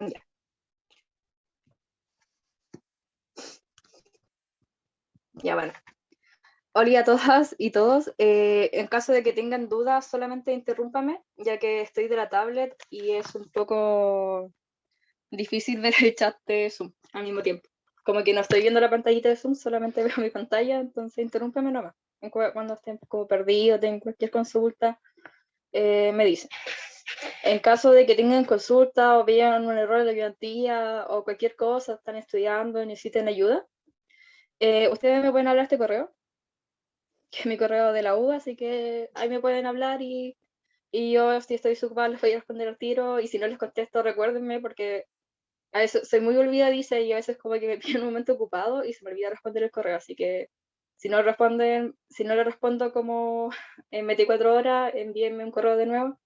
Ya. Ya, bueno. Hola a todas y todos. En caso de que tengan dudas, solamente interrúmpame, ya que estoy de la tablet y es un poco difícil ver el chat de Zoom al mismo tiempo. Como que no estoy viendo la pantallita de Zoom, solamente veo mi pantalla, entonces interrúmpame nomás. Cuando estén como perdido, tengan cualquier consulta, me dicen. En caso de que tengan consulta o vean un error de la ayudantía o cualquier cosa, están estudiando y necesiten ayuda, ustedes me pueden hablar a este correo, que es mi correo de la U, así que ahí me pueden hablar y yo, si estoy desocupada, les voy a responder al tiro, y si no les contesto, recuérdenme, porque a veces soy muy olvidadiza y a veces como que me pillo un momento ocupado y se me olvida responder el correo, así que si no le respondo como en 24 horas, envíenme un correo de nuevo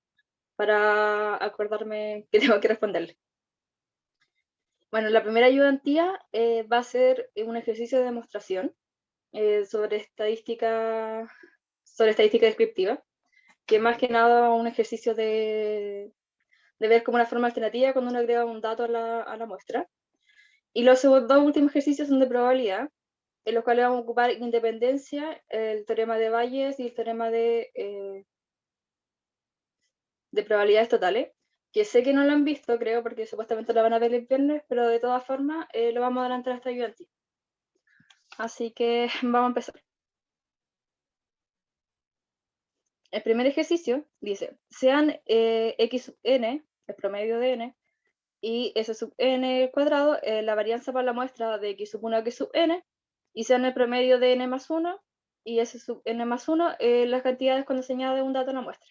para acordarme que tengo que responderle. Bueno, la primera ayudantía va a ser un ejercicio de demostración sobre estadística descriptiva, que más que nada un ejercicio de ver como una forma alternativa cuando uno agrega un dato a la muestra. Y los dos últimos ejercicios son de probabilidad, en los cuales vamos a ocupar independencia, el teorema de Bayes y el teorema de probabilidades totales, que sé que no lo han visto, creo, porque supuestamente lo van a ver el viernes, pero de todas formas lo vamos a adelantar hasta ayudante. Así que vamos a empezar. El primer ejercicio dice, sean x sub n, el promedio de n, y s sub n cuadrado, la varianza para la muestra de x sub 1 a x sub n, y sean el promedio de n más 1 y s sub n más 1, las cantidades cuando se añade un dato a la muestra.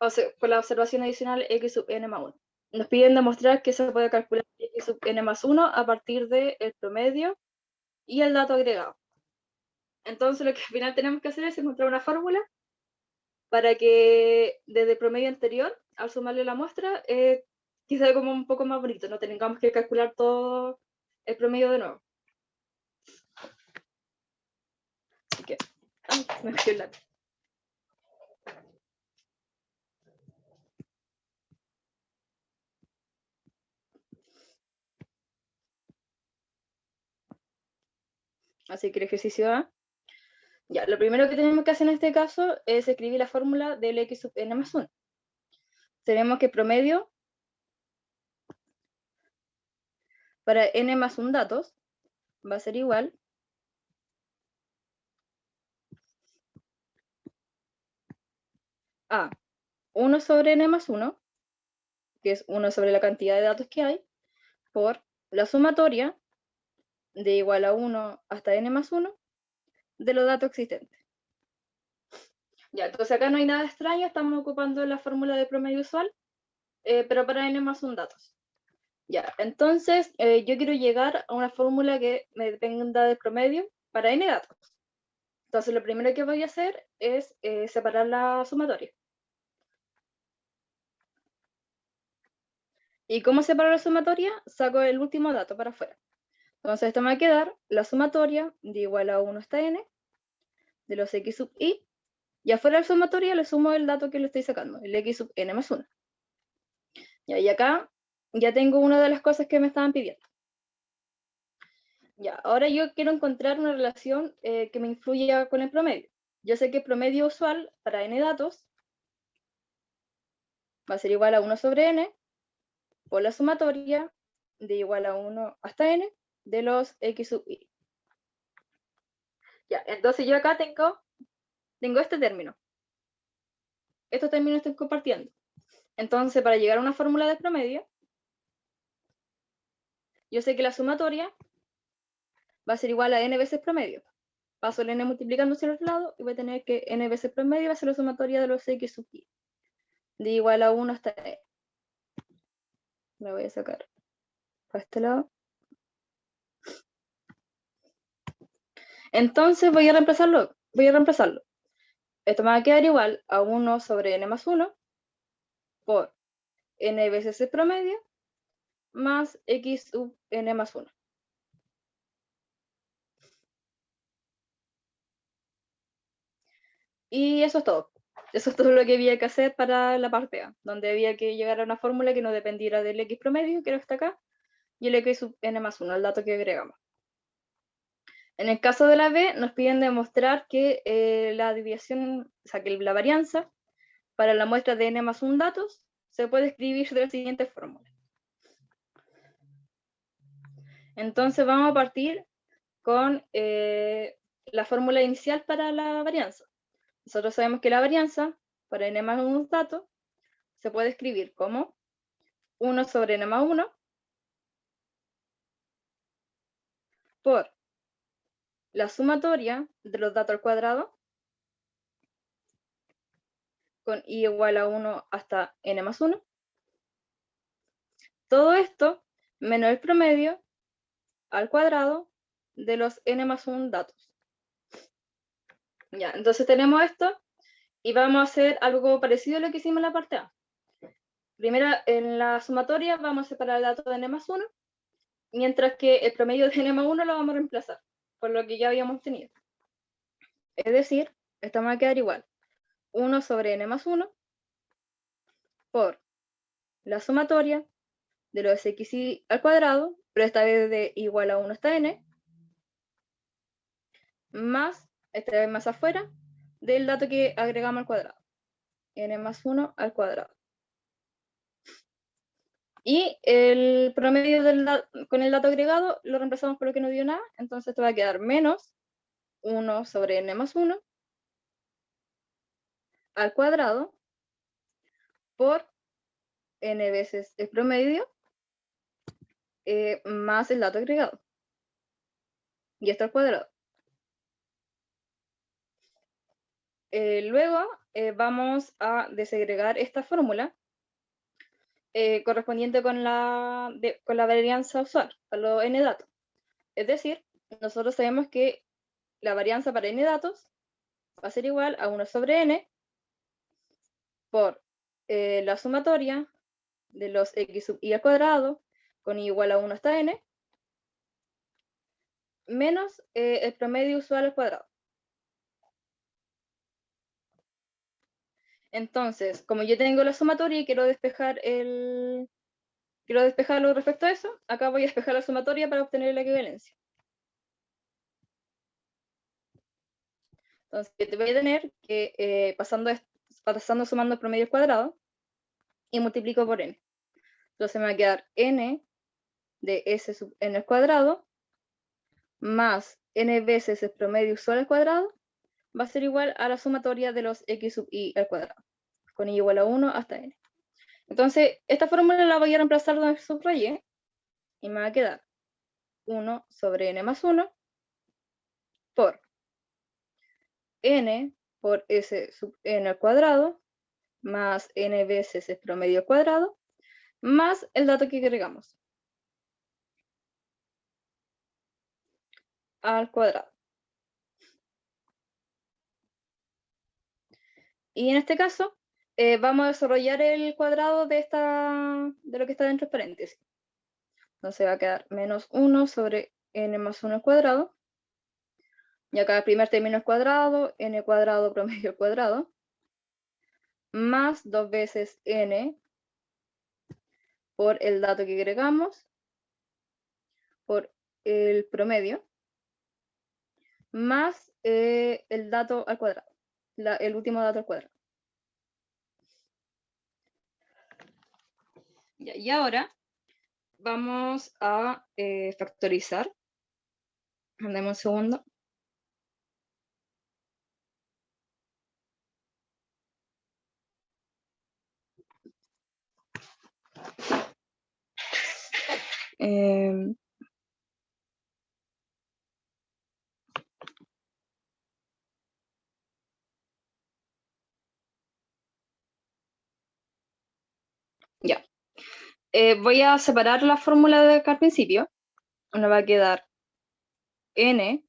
O sea, con la observación adicional x sub n más 1. Nos piden demostrar que se puede calcular x sub n más 1 a partir del promedio y el dato agregado. Entonces lo que al final tenemos que hacer es encontrar una fórmula para que desde el promedio anterior, al sumarle la muestra, quizá como un poco más bonito, no tengamos que calcular todo el promedio de nuevo. Así que, me metió el lápiz. Así que el ejercicio A. Ya, lo primero que tenemos que hacer en este caso es escribir la fórmula del x sub n más 1. Tenemos que promedio para n más 1 datos va a ser igual a 1 sobre n más 1, que es 1 sobre la cantidad de datos que hay, por la sumatoria de igual a 1 hasta n más 1 de los datos existentes. Ya, entonces acá no hay nada extraño, estamos ocupando la fórmula de promedio usual, pero para n más 1 datos. Ya, entonces yo quiero llegar a una fórmula que me dependa del promedio para n datos. Entonces lo primero que voy a hacer es separar la sumatoria. ¿Y cómo separo la sumatoria? Saco el último dato para afuera. Entonces esto me va a quedar la sumatoria de igual a 1 hasta n de los x sub i, y afuera de la sumatoria le sumo el dato que le estoy sacando, el x sub n más 1. Y acá ya tengo una de las cosas que me estaban pidiendo. Ya, ahora yo quiero encontrar una relación que me influya con el promedio. Yo sé que el promedio usual para n datos va a ser igual a 1 sobre n por la sumatoria de igual a 1 hasta n de los x sub i. Ya, entonces yo acá tengo este término. Estos términos estoy compartiendo. Entonces, para llegar a una fórmula de promedio, yo sé que la sumatoria va a ser igual a n veces promedio. Paso el n multiplicando hacia los lados y voy a tener que n veces promedio va a ser la sumatoria de los x sub i, de igual a 1 hasta n. La voy a sacar para este lado. Entonces voy a reemplazarlo. Esto me va a quedar igual a 1 sobre n más 1 por n veces el promedio más x sub n más 1. Y eso es todo. Eso es todo lo que había que hacer para la parte A, donde había que llegar a una fórmula que no dependiera del X promedio, que era está acá, y el X sub n más 1, el dato que agregamos. En el caso de la B, nos piden demostrar que la desviación, o sea, que la varianza para la muestra de n más 1 datos se puede escribir de la siguiente fórmula. Entonces vamos a partir con la fórmula inicial para la varianza. Nosotros sabemos que la varianza para n más 1 datos se puede escribir como 1 sobre n más 1 por la sumatoria de los datos al cuadrado con i igual a 1 hasta n más 1. Todo esto menos el promedio al cuadrado de los n más 1 datos. Ya, entonces tenemos esto y vamos a hacer algo parecido a lo que hicimos en la parte A. Primero, en la sumatoria vamos a separar el dato de n más 1, mientras que el promedio de n más 1 lo vamos a reemplazar por lo que ya habíamos tenido. Es decir, esto va a quedar igual. 1 sobre n más 1 por la sumatoria de los xy al cuadrado, pero esta vez de igual a 1 hasta n, más, esta vez más afuera, del dato que agregamos al cuadrado, n más 1 al cuadrado. Y el promedio con el dato agregado lo reemplazamos por lo que no dio nada, entonces esto va a quedar menos 1 sobre n más 1 al cuadrado por n veces el promedio más el dato agregado. Y esto al cuadrado. Luego vamos a desagregar esta fórmula correspondiente con la varianza usual, con los n datos. Es decir, nosotros sabemos que la varianza para n datos va a ser igual a 1 sobre n por la sumatoria de los x sub i al cuadrado con i igual a 1 hasta n menos el promedio usual al cuadrado. Entonces, como yo tengo la sumatoria y quiero despejarlo respecto a eso, acá voy a despejar la sumatoria para obtener la equivalencia. Entonces, te voy a tener que pasando sumando el promedio al cuadrado y multiplico por n. Entonces me va a quedar n de s sub n al cuadrado más n veces el promedio usual al cuadrado va a ser igual a la sumatoria de los x sub i al cuadrado, con i igual a 1 hasta n. Entonces, esta fórmula la voy a reemplazar donde subrayé y me va a quedar 1 sobre n más 1 por n por s sub n al cuadrado más n veces el promedio al cuadrado más el dato que agregamos al cuadrado. Y en este caso vamos a desarrollar el cuadrado de lo que está dentro de paréntesis. Entonces va a quedar menos 1 sobre n más 1 al cuadrado. Y acá el primer término al cuadrado, n cuadrado promedio al cuadrado, más 2 veces n por el dato que agregamos, por el promedio, más el dato al cuadrado, el último dato al cuadrado. Y ahora vamos a factorizar. Dame un segundo. Ya. Voy a separar la fórmula de acá al principio. Nos va a quedar n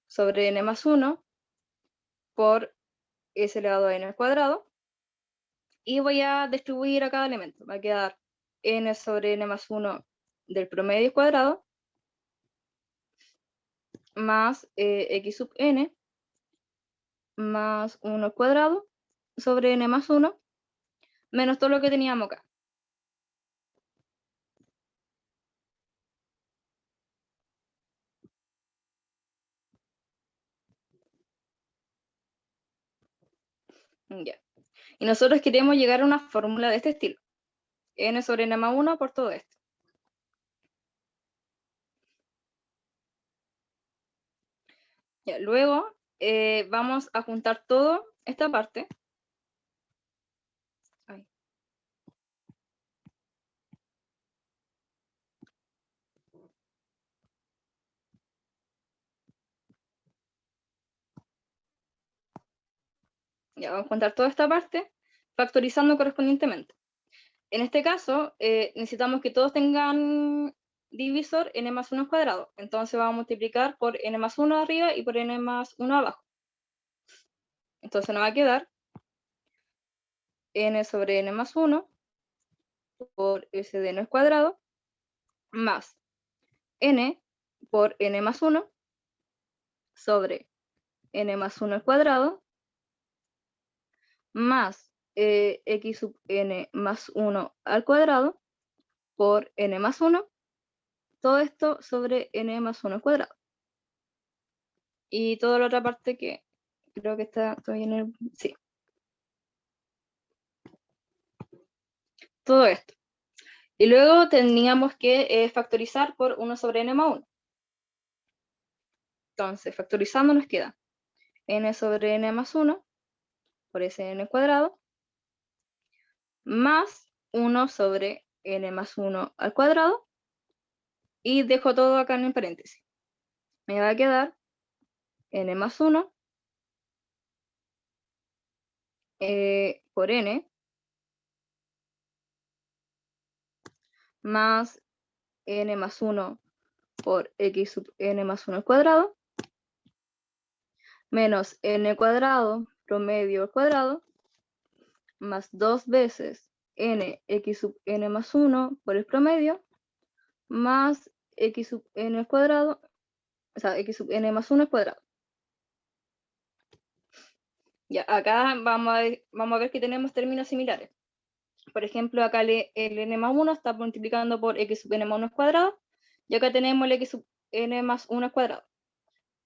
sobre n más 1 por s elevado a n al cuadrado. Y voy a distribuir a cada elemento. Va a quedar n sobre n más 1 del promedio cuadrado más x sub n más 1 al cuadrado sobre n más 1 menos todo lo que teníamos acá. Ya. Y nosotros queremos llegar a una fórmula de este estilo. N sobre n más 1 por todo esto. Ya, luego vamos a juntar toda esta parte. Ay. Ya, vamos a juntar toda esta parte factorizando correspondientemente. En este caso, necesitamos que todos tengan divisor n más 1 al cuadrado. Entonces vamos a multiplicar por n más 1 arriba y por n más 1 abajo. Entonces nos va a quedar n sobre n más 1 por s de n al cuadrado más n por n más 1 sobre n más 1 al cuadrado más x sub n más 1 al cuadrado por n más 1, todo esto sobre n más 1 al cuadrado. Y toda la otra parte que creo que está todavía en el... Sí. Todo esto. Y luego teníamos que factorizar por 1 sobre n más 1. Entonces, factorizando nos queda n sobre n más 1 por ese n cuadrado más 1 sobre n más 1 al cuadrado, y dejo todo acá en paréntesis. Me va a quedar n más 1 por n más n más 1 por x sub n más 1 al cuadrado menos n cuadrado promedio al cuadrado más 2 veces n x sub n más 1 por el promedio más x sub n al cuadrado, o sea, x sub n más 1 al cuadrado. Ya, acá vamos a ver que tenemos términos similares. Por ejemplo, acá el n más 1 está multiplicando por x sub n más 1 al cuadrado, y acá tenemos el x sub n más 1 al cuadrado.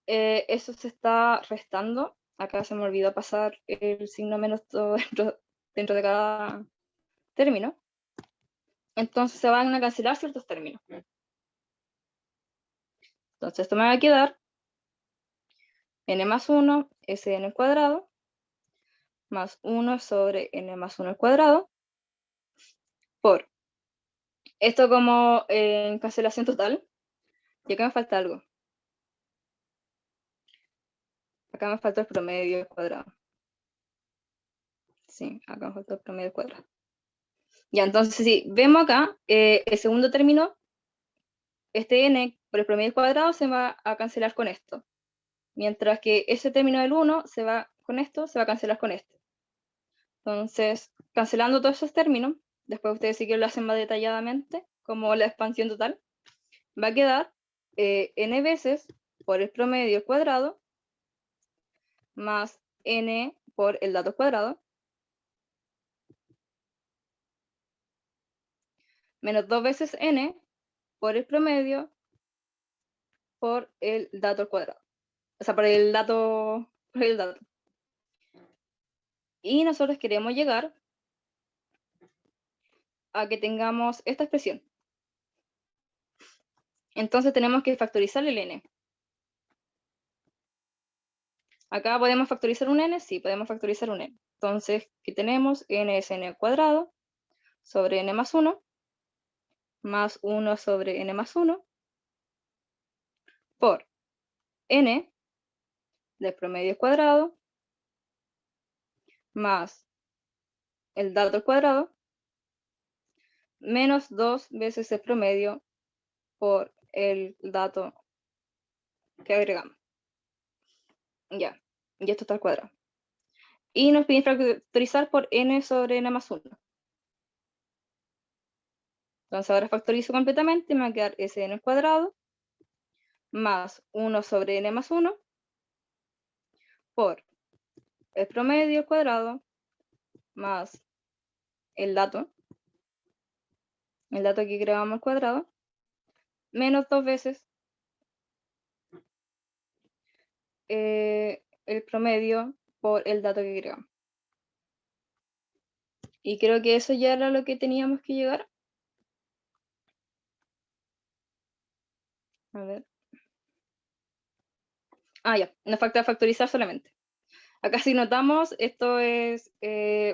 Eso se está restando. Acá se me olvidó pasar el signo menos todo dentro de cada término. Entonces se van a cancelar ciertos términos. Entonces esto me va a quedar n más 1, s n al cuadrado, más 1 sobre n más 1 al cuadrado, por esto como en cancelación total. Y acá me falta algo. Acá me falta el promedio al cuadrado. Sí, acá me falta el promedio al cuadrado. Ya, entonces sí, vemos acá el segundo término, este n por el promedio al cuadrado se va a cancelar con esto. Mientras que ese término del 1 se va con esto, se va a cancelar con este. Entonces, cancelando todos esos términos, después ustedes sí que lo hacen más detalladamente, como la expansión total, va a quedar n veces por el promedio al cuadrado más n por el dato cuadrado menos 2 veces n por el promedio por el dato al cuadrado. O sea, por el dato. Y nosotros queremos llegar a que tengamos esta expresión. Entonces tenemos que factorizar el n. Acá podemos factorizar un n, sí, podemos factorizar un n. Entonces, ¿qué tenemos? N es n al cuadrado sobre n más 1, más 1 sobre n más 1, por n del promedio al cuadrado, más el dato al cuadrado, menos 2 veces el promedio por el dato que agregamos. Ya, y esto está al cuadrado. Y nos piden factorizar por n sobre n más 1. Entonces ahora factorizo completamente y me va a quedar Sn al cuadrado más 1 sobre n más 1 por el promedio al cuadrado más el dato que creamos al cuadrado, menos 2 veces el promedio por el dato que creamos. Y creo que eso ya era lo que teníamos que llegar. A ver. Ah, ya, nos falta factorizar solamente. Acá si notamos, esto es,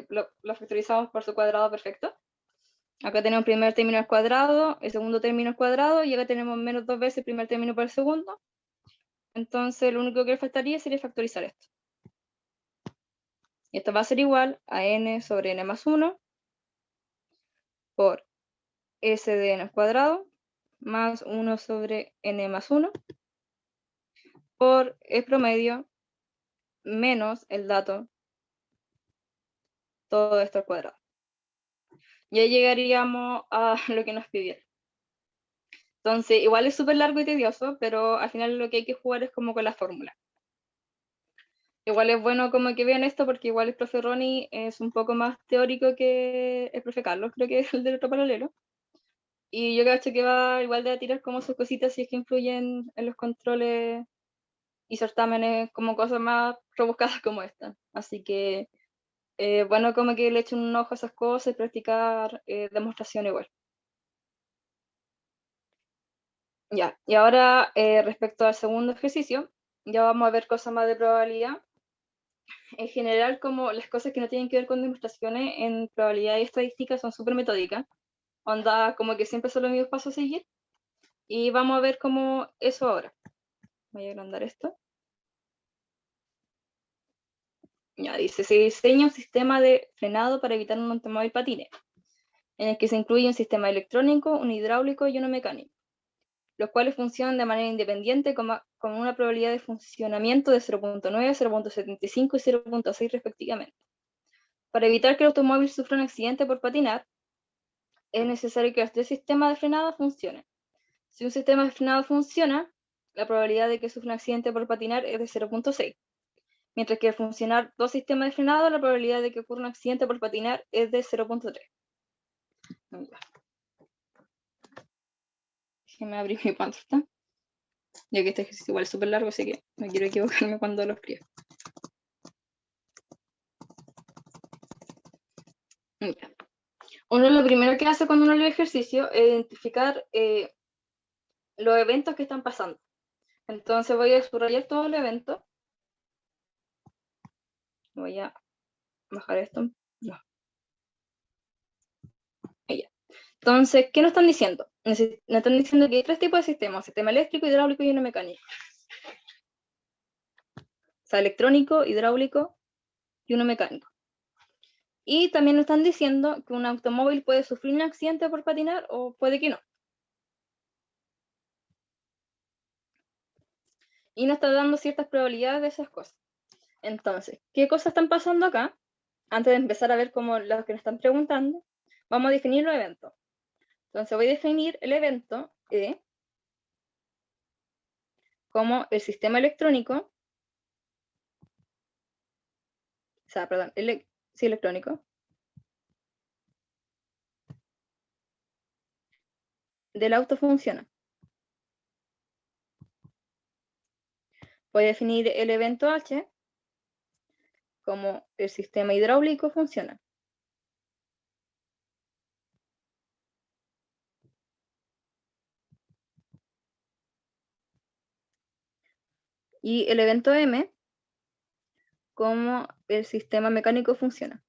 lo factorizamos por su cuadrado perfecto. Acá tenemos el primer término al cuadrado, el segundo término al cuadrado, y acá tenemos menos 2 veces el primer término por el segundo. Entonces lo único que faltaría sería factorizar esto. Y esto va a ser igual a n sobre n más 1 por s de n al cuadrado más 1 sobre n más 1 por el promedio menos el dato, todo esto al cuadrado. Ya llegaríamos a lo que nos pidieron. Entonces, igual es súper largo y tedioso, pero al final lo que hay que jugar es como con la fórmula. Igual es bueno como que vean esto porque igual el profe Ronnie es un poco más teórico que el profe Carlos, creo que es el del otro paralelo. Y yo creo que va igual de a tirar como sus cositas si es que influyen en los controles y certámenes como cosas más rebuscadas como esta. Así que bueno como que le echen un ojo a esas cosas y practicar demostración igual. Ya, y ahora respecto al segundo ejercicio, ya vamos a ver cosas más de probabilidad. En general, como las cosas que no tienen que ver con demostraciones en probabilidad y estadística son súper metódicas. Onda, como que siempre son los mismos pasos a seguir. Y vamos a ver cómo eso ahora. Voy a agrandar esto. Ya dice, se diseña un sistema de frenado para evitar un automóvil patine, en el que se incluye un sistema electrónico, un hidráulico y uno mecánico, los cuales funcionan de manera independiente con una probabilidad de funcionamiento de 0.9, 0.75 y 0.6 respectivamente. Para evitar que el automóvil sufra un accidente por patinar, es necesario que los tres sistemas de frenado funcionen. Si un sistema de frenado funciona, la probabilidad de que sufra un accidente por patinar es de 0.6. Mientras que al funcionar dos sistemas de frenado, la probabilidad de que ocurra un accidente por patinar es de 0.3. Déjenme abrir mi pantalla, ya que este ejercicio igual es súper largo, así que no quiero equivocarme cuando lo escriba. Uno lo primero que hace cuando uno lee el ejercicio es identificar los eventos que están pasando. Entonces voy a subrayar todo el evento. Voy a bajar esto. No. Ahí ya. Entonces, ¿qué nos están diciendo? Nos están diciendo que hay tres tipos de sistemas: sistema eléctrico, hidráulico y uno mecánico. O sea, electrónico, hidráulico y uno mecánico. Y también nos están diciendo que un automóvil puede sufrir un accidente por patinar o puede que no. Y nos está dando ciertas probabilidades de esas cosas. Entonces, ¿qué cosas están pasando acá? Antes de empezar a ver como los que nos están preguntando, vamos a definir los eventos. Entonces voy a definir el evento E como el sistema electrónico, o sea, perdón, sí, electrónico, del auto funciona. Voy a definir el evento H como el sistema hidráulico funciona. Y el evento M como el sistema mecánico funciona.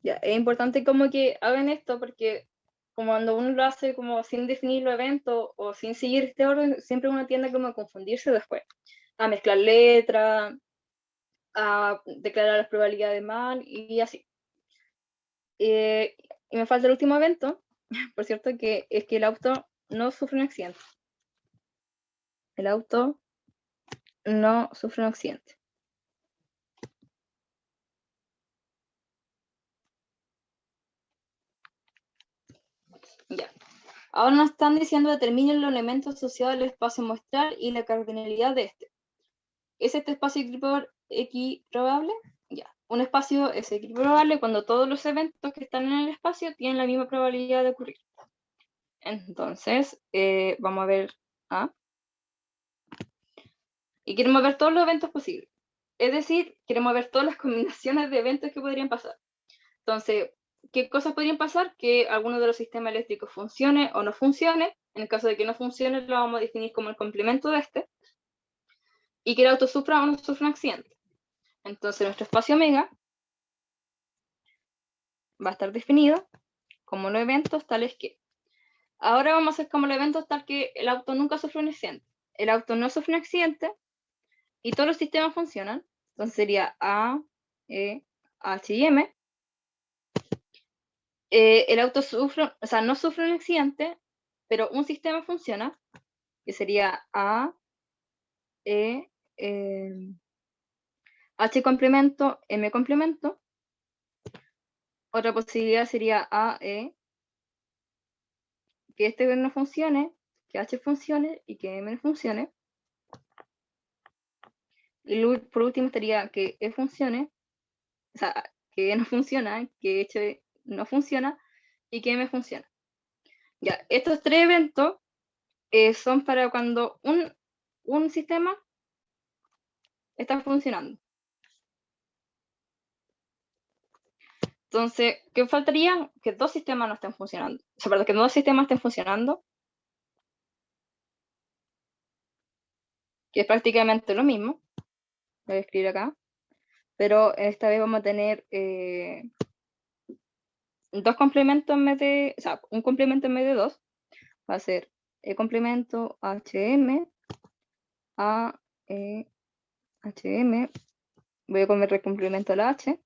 Ya, es importante como que hagan esto porque como cuando uno lo hace como sin definir los eventos o sin seguir este orden, siempre uno tiende como a confundirse después, a mezclar letras, a declarar las probabilidades mal y así. Y me falta el último evento, por cierto, que es que el auto no sufre un accidente. El auto no sufre un accidente. Ya. Ahora nos están diciendo determinen los elementos asociados al espacio muestral y la cardinalidad de este. ¿Es este espacio equiprobable? Ya. Un espacio es equiprobable cuando todos los eventos que están en el espacio tienen la misma probabilidad de ocurrir. Entonces, vamos a ver A. Y queremos ver todos los eventos posibles. Es decir, queremos ver todas las combinaciones de eventos que podrían pasar. Entonces, ¿qué cosas podrían pasar? Que alguno de los sistemas eléctricos funcione o no funcione. En el caso de que no funcione, lo vamos a definir como el complemento de este. Y que el auto sufra o no sufra un accidente. Entonces, nuestro espacio omega va a estar definido como los eventos tales que. Ahora vamos a hacer como los eventos tal que el auto nunca sufre un accidente. El auto no sufre un accidente y todos los sistemas funcionan. Entonces sería A, E, H y M. El auto sufre, o sea, no sufre un accidente, pero un sistema funciona, que sería A, E, H complemento, M complemento. Otra posibilidad sería A, E, que este no funcione, que H funcione y que M no funcione. Y por último estaría que E funcione, o sea, que E no funciona, que H no funciona y que M funciona. Ya, estos tres eventos son para cuando un sistema está funcionando. Entonces, ¿qué faltaría? Que dos sistemas no estén funcionando. O sea, perdón, que dos sistemas estén funcionando, que es prácticamente lo mismo. Lo voy a escribir acá. Pero esta vez vamos a tener dos complementos en vez de, o sea, un complemento en vez de dos. Va a ser E complemento HM, A, E, HM. Voy a comer el complemento a la H.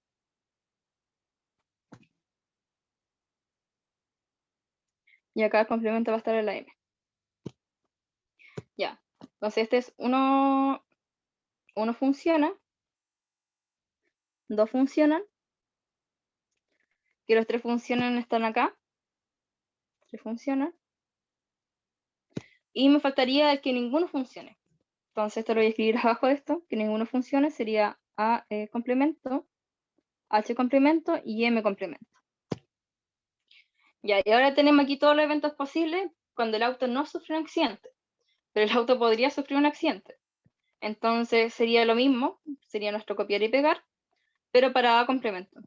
Y acá el complemento va a estar en la M. Ya. Entonces este es uno funciona, dos funcionan, que los tres funcionan están acá, tres funcionan, y me faltaría que ninguno funcione. Entonces esto lo voy a escribir abajo de esto, que ninguno funcione, sería A complemento, H complemento y M complemento. Ya, y ahora tenemos aquí todos los eventos posibles cuando el auto no sufre un accidente, pero el auto podría sufrir un accidente. Entonces sería lo mismo, sería nuestro copiar y pegar, pero para A complemento.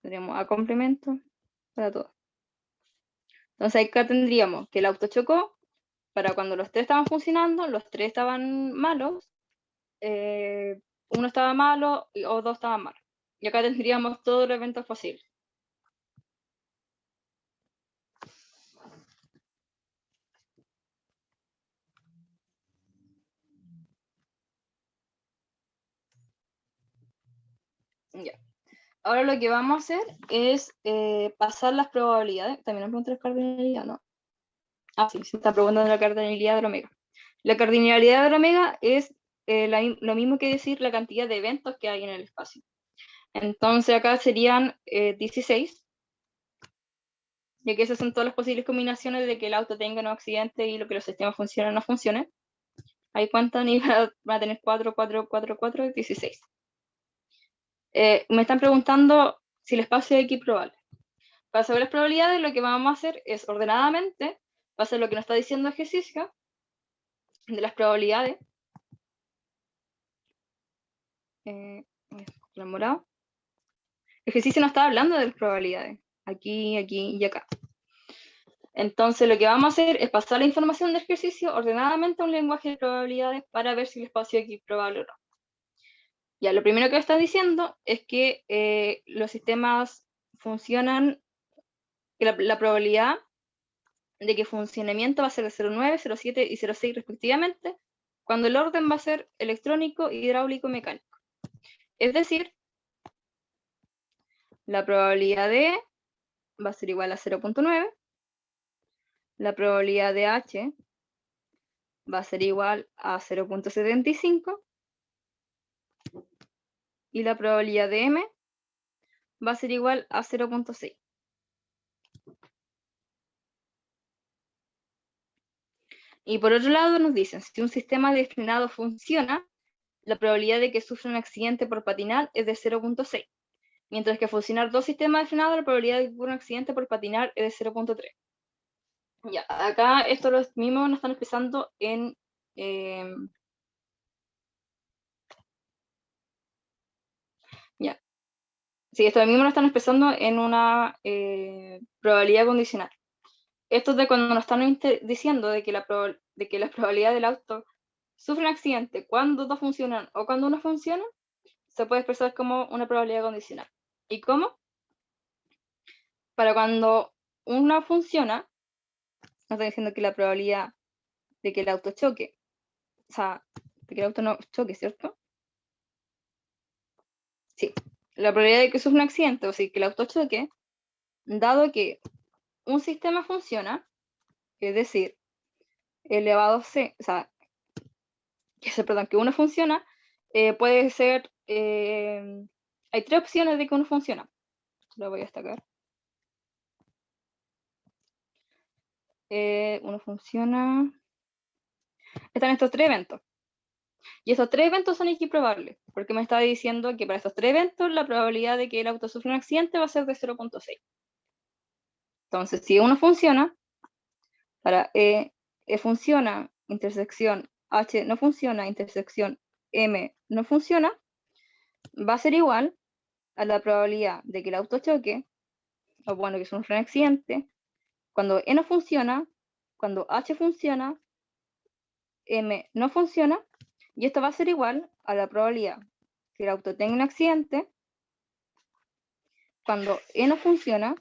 Tendríamos A complemento para todo. Entonces acá tendríamos que el auto chocó, para cuando los tres estaban funcionando, los tres estaban malos, uno estaba malo o dos estaban malos. Y acá tendríamos todos los eventos posibles. Ya. Ahora lo que vamos a hacer es pasar las probabilidades. También me pregunta la cardinalidad, ¿no? Ah, sí, se está preguntando la cardinalidad del omega. La cardinalidad del omega es lo mismo que decir la cantidad de eventos que hay en el espacio. Entonces acá serían 16, ya que esas son todas las posibles combinaciones de que el auto tenga un accidente y lo que los sistemas funcionen o no funcionen. Ahí cuentan y van a tener 4, 4, 4, 4, 16. Me están preguntando si el espacio es equiprobable. Para saber las probabilidades, lo que vamos a hacer es ordenadamente, va a ser lo que nos está diciendo el ejercicio de las probabilidades. La morado. El ejercicio no está hablando de las probabilidades. Aquí, aquí y acá. Entonces lo que vamos a hacer es pasar la información del ejercicio ordenadamente a un lenguaje de probabilidades para ver si el espacio es equiprobable o no. Ya, lo primero que está diciendo es que los sistemas funcionan, que la probabilidad de que funcionamiento va a ser de 0,9, 0,7 y 0,6 respectivamente, cuando el orden va a ser electrónico, hidráulico, mecánico. Es decir, la probabilidad de E va a ser igual a 0,9, la probabilidad de H va a ser igual a 0,75 y la probabilidad de M va a ser igual a 0,6. Y por otro lado nos dicen, si un sistema de frenado funciona, la probabilidad de que sufra un accidente por patinar es de 0.6. Mientras que funcionar dos sistemas de frenado, la probabilidad de que ocurra un accidente por patinar es de 0.3. Ya, acá esto los mismos nos están expresando en... ya. Sí, esto mismo nos están expresando en una probabilidad condicional. Esto es de cuando nos están diciendo de que la probabilidad del auto sufre un accidente cuando dos funcionan o cuando uno funciona, se puede expresar como una probabilidad condicional. ¿Y cómo? Para cuando una funciona, nos está diciendo que la probabilidad de que el auto choque, o sea, de que el auto no choque, ¿cierto? Sí, la probabilidad de que sufra un accidente, o sea, que el auto choque, dado que un sistema funciona, es decir, elevado C, o sea, perdón, que uno funciona, puede ser, hay tres opciones de que uno funciona. Lo voy a destacar. Uno funciona. Están estos tres eventos. Y estos tres eventos son equiprobables, porque me estaba diciendo que para estos tres eventos la probabilidad de que el auto sufra un accidente va a ser de 0.6. Entonces, si uno funciona, para E funciona, intersección H no funciona, intersección M no funciona, va a ser igual a la probabilidad de que el auto choque, o bueno, que sufra un accidente, cuando E no funciona, cuando H funciona, M no funciona, y esto va a ser igual a la probabilidad que el auto tenga un accidente cuando E no funciona,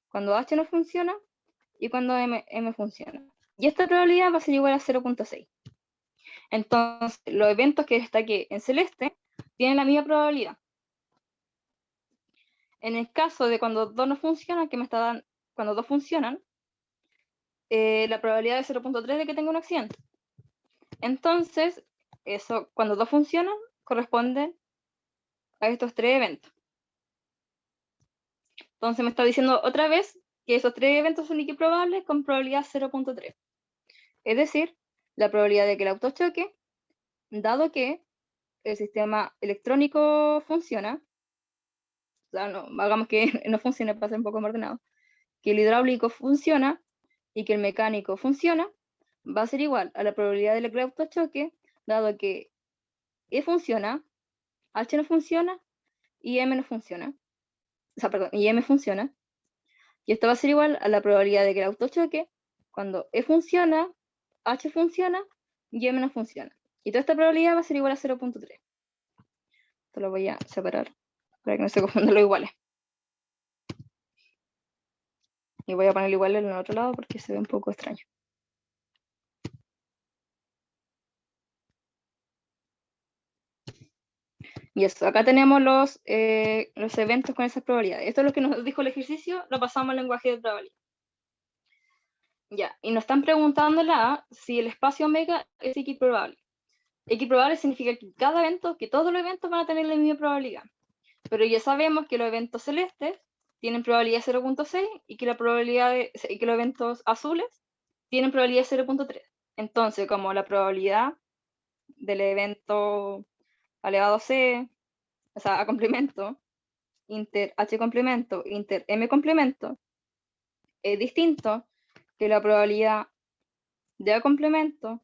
cuando H no funciona y cuando M funciona. Y esta probabilidad va a ser igual a 0.6. Entonces, los eventos que destaqué en celeste tienen la misma probabilidad. En el caso de cuando dos no funcionan, cuando dos funcionan, la probabilidad es 0.3 de que tenga un accidente. Entonces, eso, cuando dos funcionan, corresponden a estos tres eventos. Entonces me está diciendo otra vez que esos tres eventos son equiprobables con probabilidad 0.3. Es decir, la probabilidad de que el auto choque, dado que el sistema electrónico funciona, o sea, no, hagamos que no funcione para ser un poco más ordenado, que el hidráulico funciona y que el mecánico funciona, va a ser igual a la probabilidad del auto choque, dado que E funciona, H no funciona y M no funciona. O sea, perdón, y M funciona. Y esto va a ser igual a la probabilidad de que el auto choque cuando E funciona, H funciona y M no funciona. Y toda esta probabilidad va a ser igual a 0.3. Esto lo voy a separar para que no se confundan los iguales. Y voy a poner igual en el otro lado porque se ve un poco extraño. Y eso, acá tenemos los eventos con esas probabilidades. Esto es lo que nos dijo el ejercicio, lo pasamos al lenguaje de probabilidad. Ya, y nos están preguntando si el espacio omega es equiprobable. Equiprobable significa que cada evento, que todos los eventos van a tener la misma probabilidad. Pero ya sabemos que los eventos celestes tienen probabilidad 0.6 y que y que los eventos azules tienen probabilidad 0.3. Entonces, como la probabilidad del evento elevado a C, o sea, a complemento, inter H complemento, inter M complemento, es distinto que la probabilidad de A complemento,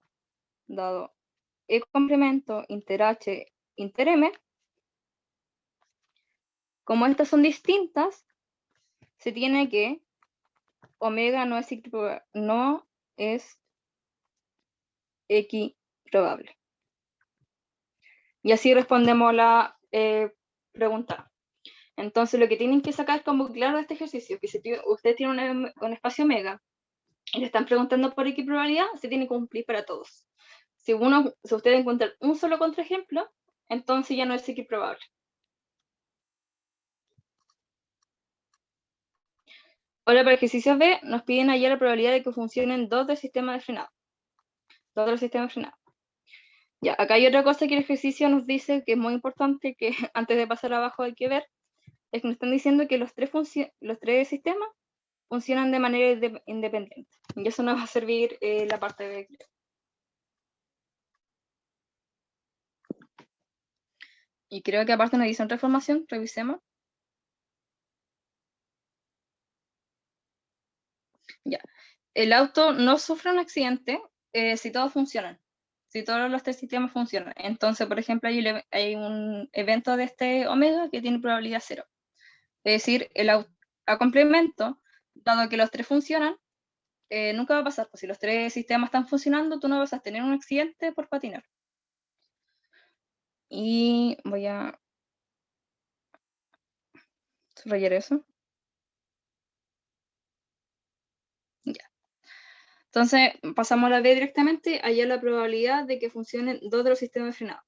dado E complemento, inter H, inter M. Como estas son distintas, se tiene que omega no es equiprobable. Y así respondemos la pregunta. Entonces lo que tienen que sacar como claro de este ejercicio, que si ustedes tienen un espacio omega y le están preguntando por equiprobabilidad, se tiene que cumplir para todos. Si ustedes encuentran un solo contraejemplo, entonces ya no es equiprobable. Ahora para el ejercicio B nos piden hallar la probabilidad de que funcionen dos del sistema de frenado. Dos de los sistemas de frenado. Ya, acá hay otra cosa que el ejercicio nos dice que es muy importante, que antes de pasar abajo hay que ver, es que nos están diciendo que los tres sistemas funcionan de manera independiente. Y eso nos va a servir la parte de... Y creo que aparte nos dicen transformación, revisemos. Ya. El auto no sufre un accidente si todos funcionan, si todos los tres sistemas funcionan. Entonces, por ejemplo, hay un evento de este omega que tiene probabilidad 0. Es decir, el auto a complemento, dado que los tres funcionan, nunca va a pasar. Pues si los tres sistemas están funcionando, tú no vas a tener un accidente por patinar. Y voy a subrayar eso. Ya. Entonces, pasamos a la B directamente. Allá la probabilidad de que funcionen dos de los sistemas frenados.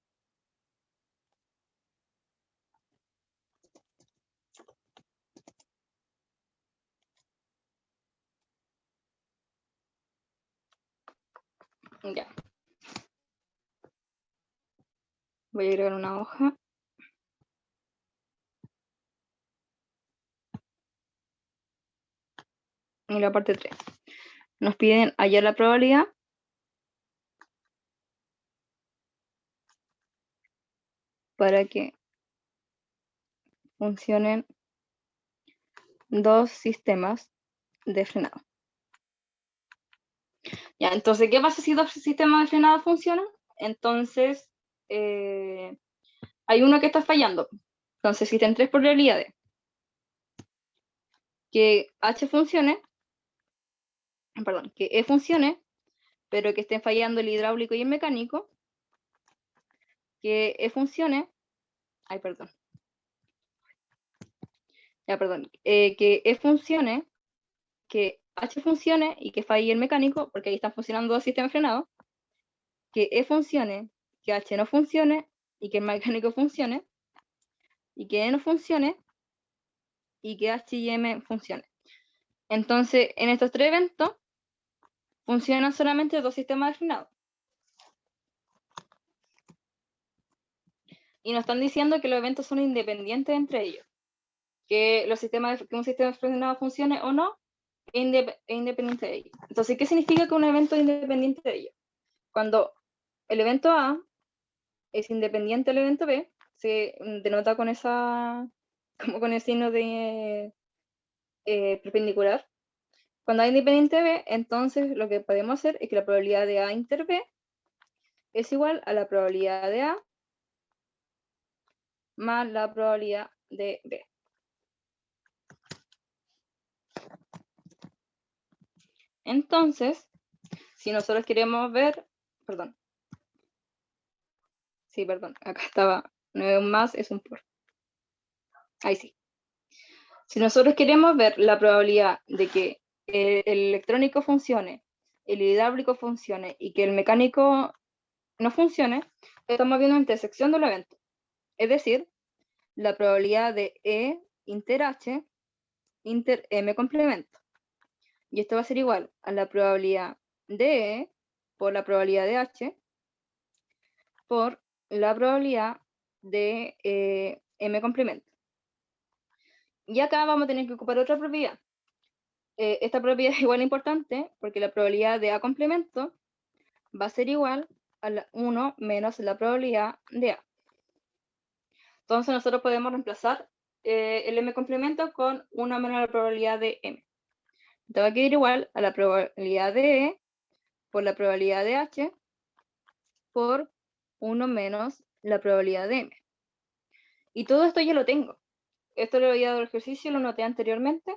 Ya. Voy a agregar una hoja. Y la parte 3. Nos piden hallar la probabilidad para que funcionen dos sistemas de frenado. Ya, entonces, ¿qué pasa si dos sistemas de frenado funcionan? Entonces, hay uno que está fallando. Entonces existen tres probabilidades. Que H funcione, perdón, que E funcione, pero que estén fallando el hidráulico y el mecánico. Que E funcione, ay, perdón. Ya, perdón. Que E funcione, que H funcione y que falle el mecánico, porque ahí están funcionando dos sistemas frenados. Que E funcione, que H no funcione y que el mecánico funcione. Y que E no funcione y que H y M funcione. Entonces, en estos tres eventos, funcionan solamente dos sistemas de frenado. Y nos están diciendo que los eventos son independientes entre ellos. Que un sistema de frenado funcione o no es independiente de ellos. Entonces, ¿qué significa que un evento es independiente de ellos? Cuando el evento A es independiente del evento B, se denota con como con el signo de perpendicular. Cuando hay independiente B, entonces lo que podemos hacer es que la probabilidad de A inter B es igual a la probabilidad de A más la probabilidad de B. Entonces, si nosotros queremos ver, perdón, sí, perdón, acá estaba, no es un más, es un por. Ahí sí. Si nosotros queremos ver la probabilidad de que el electrónico funcione, el hidráulico funcione y que el mecánico no funcione, estamos viendo una intersección del evento. Es decir, la probabilidad de E inter H inter M complemento. Y esto va a ser igual a la probabilidad de E por la probabilidad de H por la probabilidad de M complemento. Y acá vamos a tener que ocupar otra propiedad. Esta propiedad es igual importante porque la probabilidad de A complemento va a ser igual a 1 menos la probabilidad de A. Entonces nosotros podemos reemplazar el M complemento con 1 menos la probabilidad de M. Esto va a quedar igual a la probabilidad de E por la probabilidad de H por 1 menos la probabilidad de M. Y todo esto ya lo tengo. Esto lo había dado el ejercicio, lo noté anteriormente.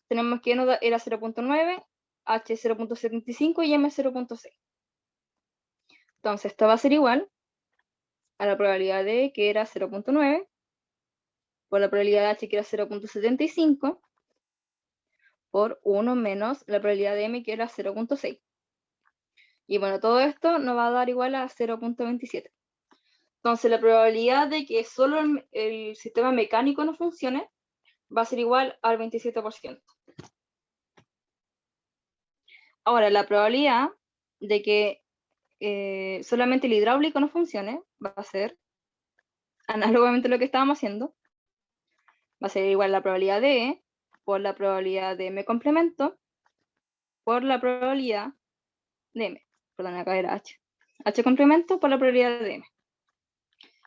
Tenemos que era 0.9, H 0.75 y M 0.6. Entonces esto va a ser igual a la probabilidad de que era 0.9 por la probabilidad de H que era 0.75 por 1 menos la probabilidad de M que era 0.6. Y bueno, todo esto nos va a dar igual a 0.27. Entonces la probabilidad de que solo el sistema mecánico no funcione va a ser igual al 27%. Ahora, la probabilidad de que solamente el hidráulico no funcione va a ser, análogamente a lo que estábamos haciendo, va a ser igual a la probabilidad de E por la probabilidad de M complemento por la probabilidad de M. Perdón, acá era H. H complemento por la probabilidad de M.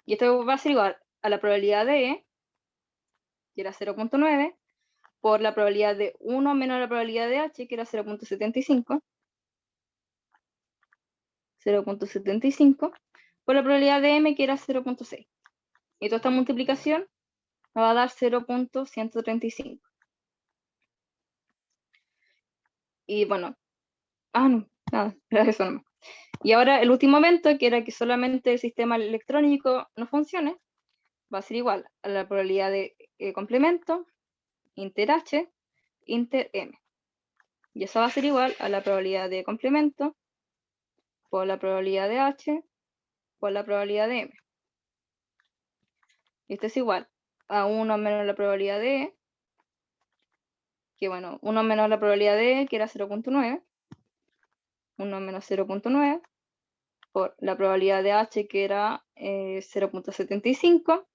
Y esto va a ser igual a la probabilidad de E, que era 0.9, por la probabilidad de 1 menos la probabilidad de H, que era 0.75, 0.75, por la probabilidad de M, que era 0.6. Y toda esta multiplicación nos va a dar 0.135. Y bueno, no, nada, era eso nomás. Y ahora el último evento, que era que solamente el sistema electrónico no funcione, va a ser igual a la probabilidad de complemento, inter H, inter M. Y eso va a ser igual a la probabilidad de complemento por la probabilidad de H por la probabilidad de M. Y esto es igual a 1 menos la probabilidad de E, que bueno, 1 menos la probabilidad de E, que era 0.9, 1 menos 0.9, por la probabilidad de H, que era 0.75,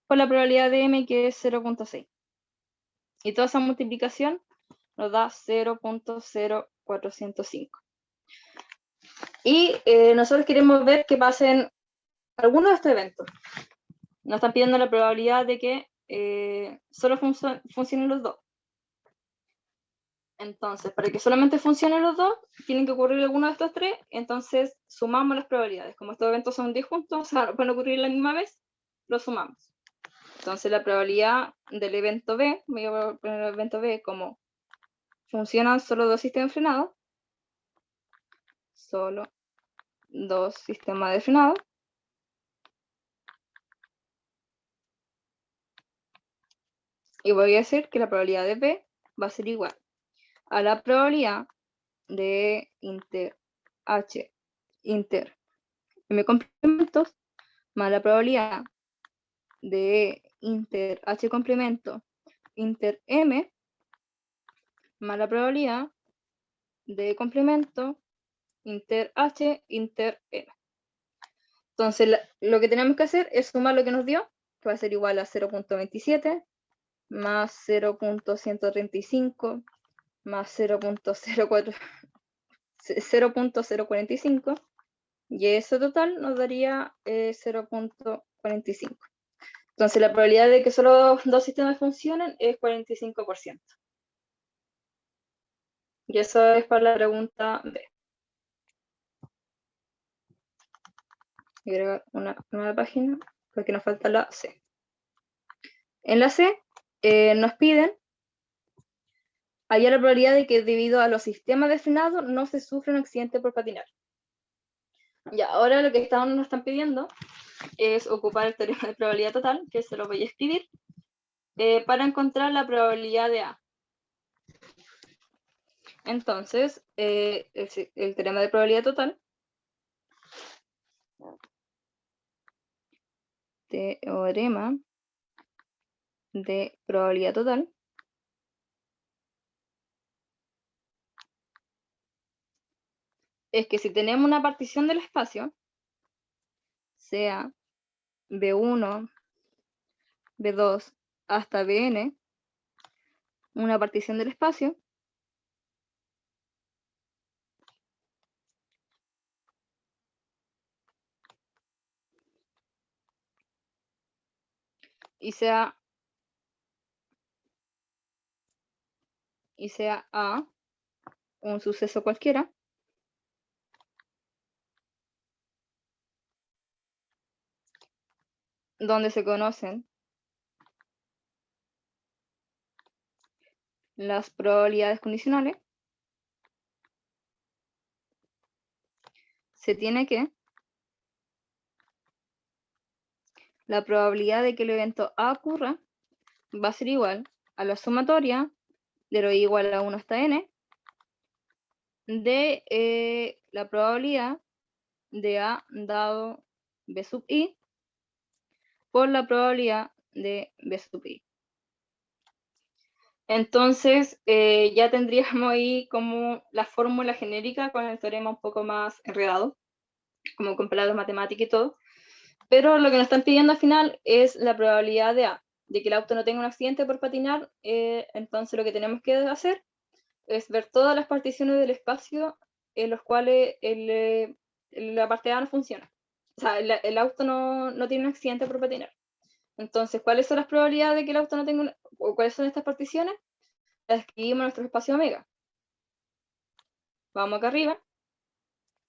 por la probabilidad de M, que es 0.6. Y toda esa multiplicación nos da 0.0405. Y nosotros queremos ver que pasen algunos de estos eventos. Nos están pidiendo la probabilidad de que solo funcionen los dos. Entonces, para que solamente funcionen los dos, tienen que ocurrir alguno de estos tres, entonces sumamos las probabilidades. Como estos eventos son disjuntos, o sea, pueden ocurrir la misma vez, los sumamos. Entonces la probabilidad del evento B, voy a poner el evento B como funcionan solo dos sistemas frenados, solo dos sistemas de frenado, y voy a decir que la probabilidad de B va a ser igual a la probabilidad de inter H inter M complementos más la probabilidad de inter H complemento inter M más la probabilidad de complemento inter H inter M. Entonces lo que tenemos que hacer es sumar lo que nos dio, que va a ser igual a 0.27 más 0.135 más 0.045, y eso total nos daría 0.45. Entonces la probabilidad de que solo dos sistemas funcionen es 45%. Y eso es para la pregunta B. Voy a agregar una nueva página porque nos falta la C. En la C nos piden hallar la probabilidad de que debido a los sistemas de frenado no se sufre un accidente por patinar. Ya, ahora lo que nos están pidiendo es ocupar el teorema de probabilidad total, que se lo voy a escribir, para encontrar la probabilidad de A. Entonces, el teorema de probabilidad total, teorema de probabilidad total, es que si tenemos una partición del espacio, sea B1, B2 hasta Bn, una partición del espacio, y sea A un suceso cualquiera, donde se conocen las probabilidades condicionales, se tiene que la probabilidad de que el evento A ocurra va a ser igual a la sumatoria de lo igual a 1 hasta n de la probabilidad de A dado B sub I por la probabilidad de B sub I. Entonces ya tendríamos ahí como la fórmula genérica con el teorema un poco más enredado, como comparado matemática y todo. Pero lo que nos están pidiendo al final es la probabilidad de A. de que el auto no tenga un accidente por patinar, entonces lo que tenemos que hacer es ver todas las particiones del espacio en los cuales la parte A no funciona. O sea, el auto no tiene un accidente por patinar. Entonces, ¿cuáles son las probabilidades de que el auto no tenga o cuáles son estas particiones? Las escribimos en nuestro espacio omega. Vamos acá arriba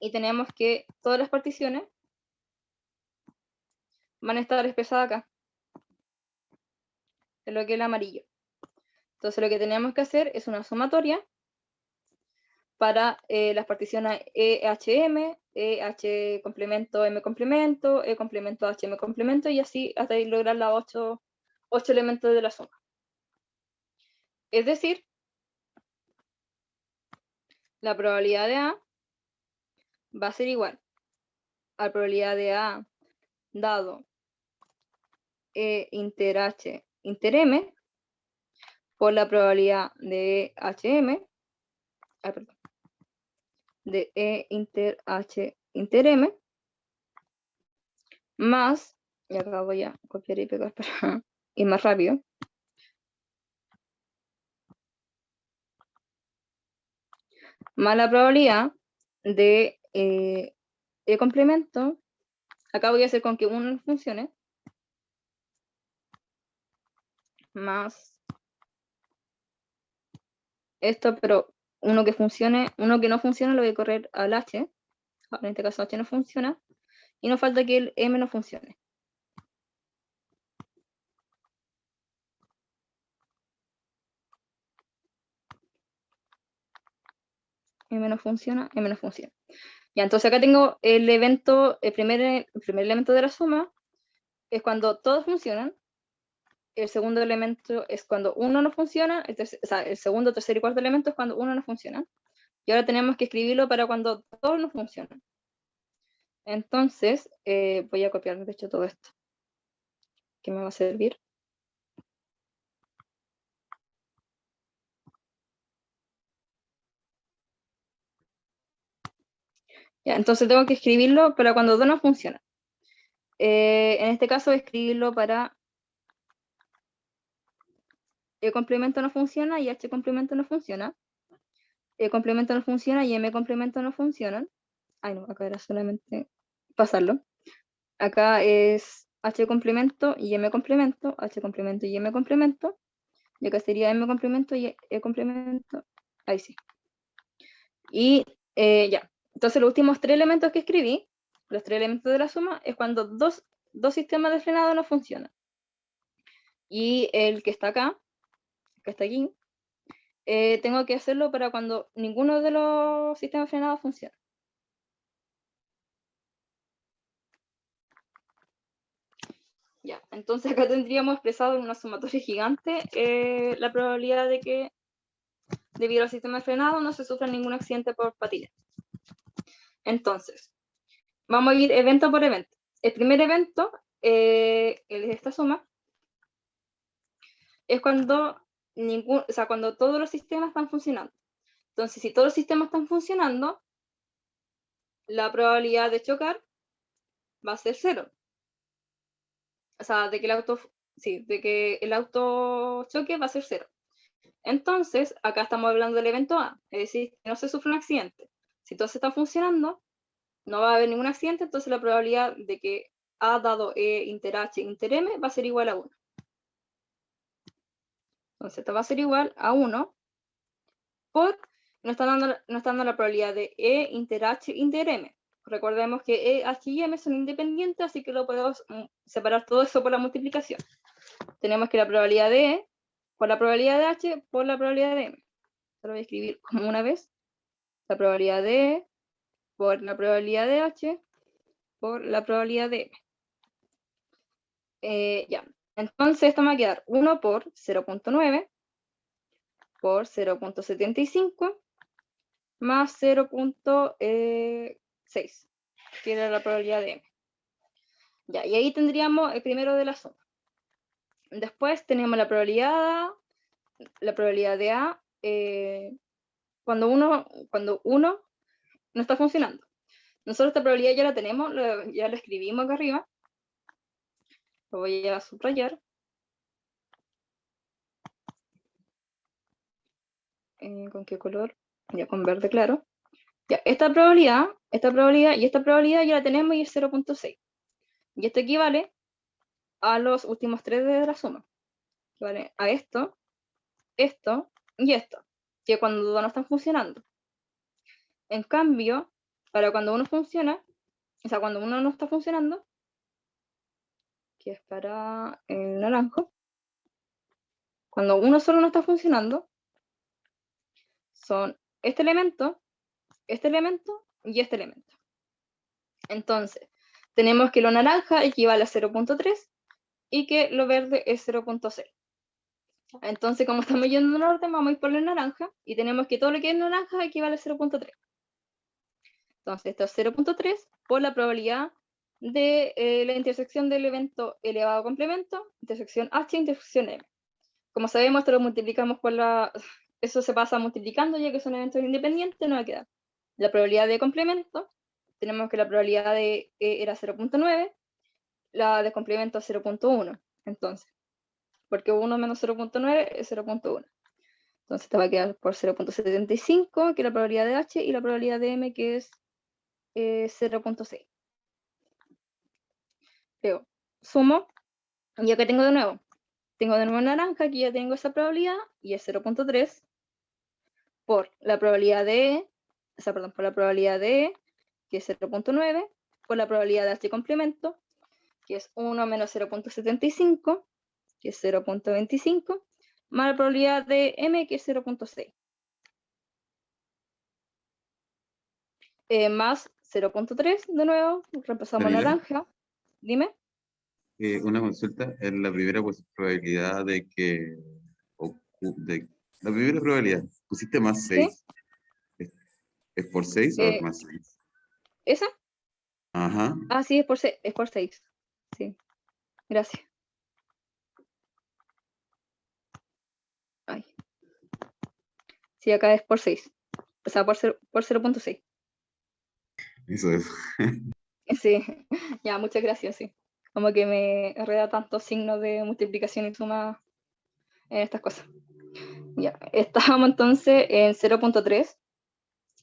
y tenemos que todas las particiones van a estar expresadas acá, en lo que es el amarillo. Entonces lo que tenemos que hacer es una sumatoria para las particiones EHM, EH complemento M complemento, E complemento HM complemento, y así hasta lograr los 8 elementos de la suma. Es decir, la probabilidad de A va a ser igual a la probabilidad de A dado E inter H inter M por la probabilidad de HM, perdón, de E inter H inter M, más, y acá voy a copiar y pegar para ir más rápido, más la probabilidad de E complemento, acá voy a hacer con que uno funcione, más esto, pero uno que funcione, uno que no funciona lo voy a correr al H, en este caso H no funciona, y nos falta que el M no funcione. M no funciona, M no funciona. Ya, entonces acá tengo el evento, el primer elemento de la suma, es cuando todos funcionan. El segundo elemento es cuando uno no funciona, o sea, el segundo, tercer y cuarto elemento es cuando uno no funciona. Y ahora tenemos que escribirlo para cuando todos no funcionan. Entonces, voy a copiar de hecho todo esto, que me va a servir. Ya, entonces tengo que escribirlo para cuando dos no funcionan. En este caso, escribirlo para E complemento no funciona y H complemento no funciona. E complemento no funciona y M complemento no funcionan. Ay, no, acá era solamente pasarlo. Acá es H complemento y M complemento, H complemento y M complemento. Y acá sería M complemento y E complemento. Ahí sí. Y ya. Entonces los últimos tres elementos que escribí, los tres elementos de la suma, es cuando dos sistemas de frenado no funcionan. Y el que está acá, que está aquí, tengo que hacerlo para cuando ninguno de los sistemas de frenado funciona. Ya, entonces acá tendríamos expresado en una sumatoria gigante la probabilidad de que debido al sistema de frenado no se sufra ningún accidente por patinete. Entonces, vamos a ir evento por evento. El primer evento, esta suma, es cuando cuando todos los sistemas están funcionando. Entonces, si todos los sistemas están funcionando, la probabilidad de chocar va a ser 0. O sea, de que el auto choque va a ser 0. Entonces, acá estamos hablando del evento A, es decir, que no se sufre un accidente. Si todo se está funcionando, no va a haber ningún accidente, entonces la probabilidad de que A dado E inter H inter M va a ser igual a 1. Entonces esto va a ser igual a 1 por, nos está dando la probabilidad de E inter H inter M. Recordemos que E, H y M son independientes, así que lo podemos separar todo eso por la multiplicación. Tenemos que la probabilidad de E por la probabilidad de H por la probabilidad de M. Lo voy a escribir como una vez. La probabilidad de E por la probabilidad de H por la probabilidad de M. Ya. Entonces esto me va a quedar 1 por 0.9 por 0.75 más 0.6, que era la probabilidad de M. Ya, y ahí tendríamos el primero de la suma. Después tenemos la probabilidad de A cuando uno no está funcionando. Nosotros esta probabilidad ya la tenemos, ya la escribimos acá arriba. Lo voy a subrayar. ¿Con qué color? Ya, con verde claro. Ya, esta probabilidad y esta probabilidad ya la tenemos y es 0.6. Y esto equivale a los últimos 3 de la suma. Equivale a esto y esto, que cuando no están funcionando. En cambio, para cuando uno funciona, o sea, cuando uno no está funcionando, que es para el naranjo, cuando uno solo no está funcionando, son este elemento y este elemento. Entonces, tenemos que lo naranja equivale a 0.3 y que lo verde es 0.6. Entonces, como estamos yendo en orden, vamos a ir por el naranja y tenemos que todo lo que es naranja equivale a 0.3. Entonces, esto es 0.3 por la probabilidad de la intersección del evento elevado a complemento, intersección H, intersección M. Como sabemos, esto lo multiplicamos por la... Eso se pasa multiplicando, ya que son eventos independientes, nos va a quedar la probabilidad de complemento. Tenemos que la probabilidad de E era 0.9, la de complemento 0.1. Entonces, porque 1 menos 0.9 es 0.1. Entonces te va a quedar por 0.75, que es la probabilidad de H, y la probabilidad de M, que es 0.6. Luego, sumo, y acá tengo de nuevo naranja, aquí ya tengo esa probabilidad, y es 0.3 por la probabilidad de E, o sea, perdón, por la probabilidad de E, que es 0.9, por la probabilidad de H complemento, que es 1 menos 0.75, que es 0.25, más la probabilidad de M, que es 0.6. Más 0.3, de nuevo, reemplazamos Daniela, naranja. Dime. una consulta. En la primera probabilidad de que... la primera probabilidad, ¿pusiste más ¿Sí? 6? ¿Es por 6 o es Eh, más 6? ¿Esa? Ajá. Ah, sí, es por 6. Sí, gracias. Ay. Sí, acá es por 6. O sea, por 0.6. Eso es. Sí, ya, muchas gracias, sí. Como que me enreda tantos signos de multiplicación y suma en estas cosas. Ya, estábamos entonces en 0.3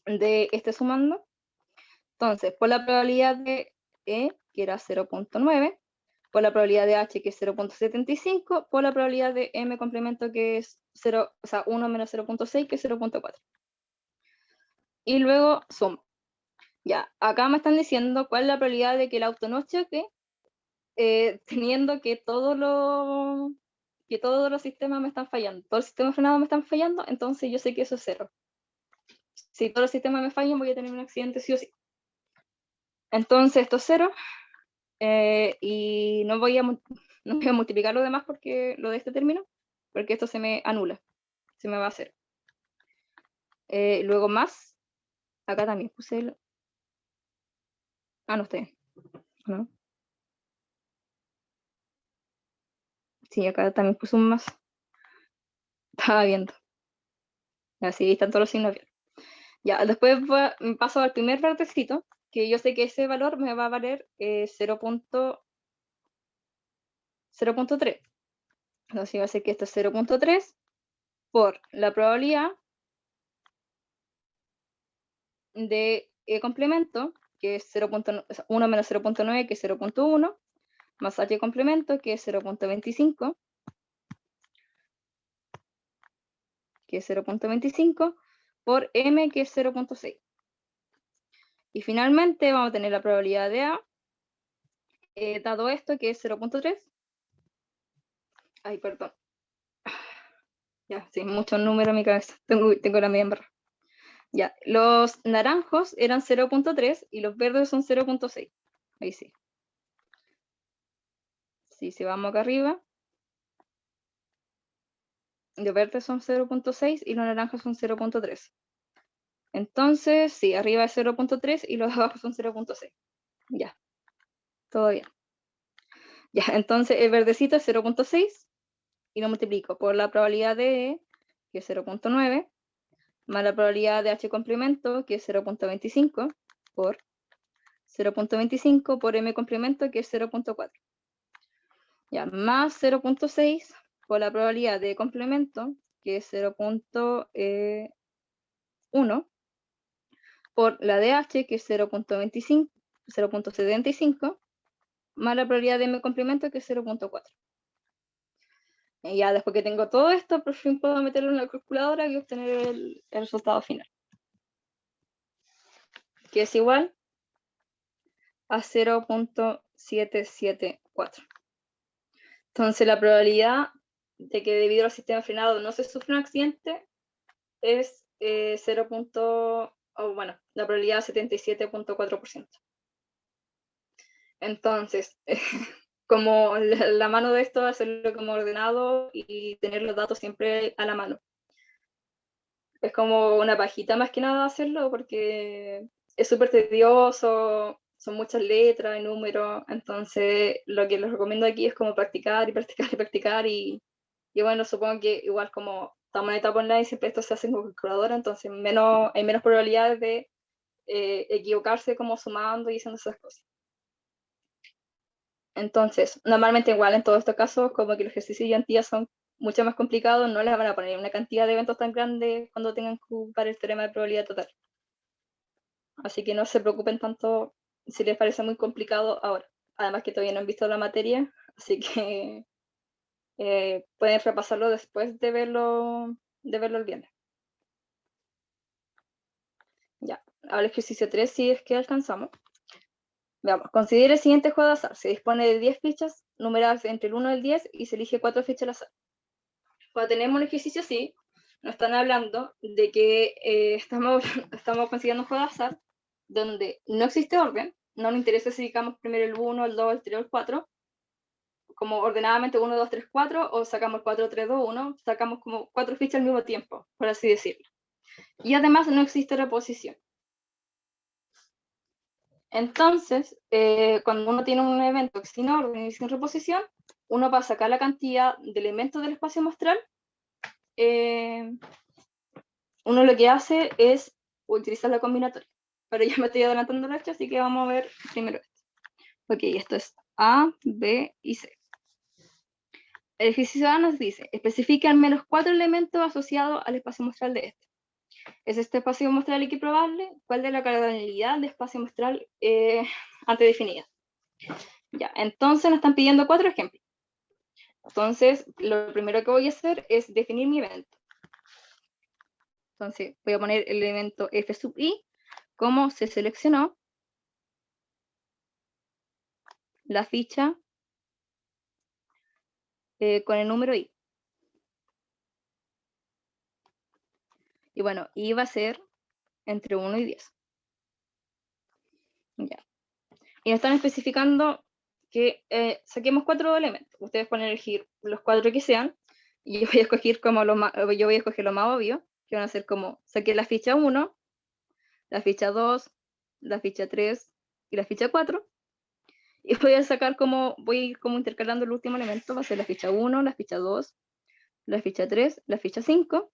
de este sumando. Entonces, por la probabilidad de E, que era 0.9, por la probabilidad de H, que es 0.75, por la probabilidad de M complemento, que es 0, o sea, 1 menos 0.6, que es 0.4. Y luego sumo. Ya, acá me están diciendo cuál es la probabilidad de que el auto no choque, teniendo que todos los sistemas me están fallando. Todos los sistemas frenados me están fallando, entonces yo sé que eso es 0. Si todos los sistemas me fallan, voy a tener un accidente sí o sí. Entonces esto es 0. Y no voy a multiplicar lo demás porque lo de este término, porque esto se me anula, se me va a hacer. Luego más, acá también puse el... Ah, no, usted, ¿no? Sí, acá también puse un más. Estaba viendo. Así están todos los signos bien. Ya, después paso al primer verdecito, que yo sé que ese valor me va a valer 0.3. Entonces va a ser que esto es 0.3 por la probabilidad de complemento, que es 1 menos 0.9, que es 0.1, más h complemento, que es 0.25, por m, que es 0.6. Y finalmente vamos a tener la probabilidad de A, dado esto, que es 0.3. Ay, perdón. Ya, sí, muchos números en mi cabeza. Tengo la media embarrada. Ya, los naranjos eran 0.3 y los verdes son 0.6. Ahí sí. Sí, si vamos acá arriba, los verdes son 0.6 y los naranjas son 0.3. Entonces, sí, arriba es 0.3 y los de abajo son 0.6. Ya, todo bien. Ya, entonces el verdecito es 0.6 y lo multiplico por la probabilidad de E, que es 0.9, más la probabilidad de H complemento, que es 0.25, por 0.25 por M complemento, que es 0.4. Ya, más 0.6 por la probabilidad de complemento, que es 0.1, por la de h, que es 0.75, más la probabilidad de m complemento, que es 0.4. Y ya después que tengo todo esto, por fin puedo meterlo en la calculadora y obtener el resultado final, que es igual a 0.774. Entonces la probabilidad de que debido al sistema frenado no se sufra un accidente es 0. Bueno, la probabilidad es 77.4%. Entonces, como la mano de esto, hacerlo como ordenado y tener los datos siempre a la mano. Es como una pajita más que nada hacerlo porque es súper tedioso, son muchas letras y números, entonces lo que les recomiendo aquí es como practicar y practicar y practicar y bueno, supongo que igual como estamos en etapa online, siempre esto se hace con calculadora, entonces hay menos probabilidades de equivocarse como sumando y haciendo esas cosas. Entonces, normalmente igual en todos estos casos, como que los ejercicios de ayudantía son mucho más complicados, no les van a poner una cantidad de eventos tan grande cuando tengan que ocupar el teorema de probabilidad total. Así que no se preocupen tanto si les parece muy complicado ahora. Además que todavía no han visto la materia, así que pueden repasarlo después de verlo el viernes. Ya, ahora el ejercicio 3 si es que alcanzamos. Veamos, considere el siguiente juego de azar. Se dispone de 10 fichas numeradas entre el 1 y el 10 y se elige 4 fichas al azar. Cuando tenemos un ejercicio así, nos están hablando de que estamos consiguiendo un juego de azar donde no existe orden, no nos interesa si digamos primero el 1, el 2, el 3 o el 4, como ordenadamente 1, 2, 3, 4, o sacamos el 4, 3, 2, 1, sacamos como 4 fichas al mismo tiempo, por así decirlo. Y además no existe reposición. Entonces, cuando uno tiene un evento sin orden y sin reposición, uno va a sacar la cantidad de elementos del espacio muestral. Uno lo que hace es utilizar la combinatoria. Pero ya me estoy adelantando la hecha, así que vamos a ver primero esto. Ok, esto es A, B y C. El ejercicio A nos dice, especifique al menos 4 elementos asociados al espacio muestral de este. ¿Es este espacio muestral equiprobable? ¿Cuál de la cardinalidad de espacio muestral antes definida? Ya, entonces nos están pidiendo 4 ejemplos. Entonces, lo primero que voy a hacer es definir mi evento. Entonces, voy a poner el elemento f sub i como se seleccionó la ficha con el número i. Y bueno, i va a ser entre 1 y 10. Ya. Y nos están especificando que saquemos 4 elementos. Ustedes pueden elegir los 4 que sean. Y yo voy a escoger lo más obvio, que van a ser como, saqué la ficha 1, la ficha 2, la ficha 3 y la ficha 4. Y voy a sacar voy a ir como intercalando el último elemento, va a ser la ficha 1, la ficha 2, la ficha 3, la ficha 5.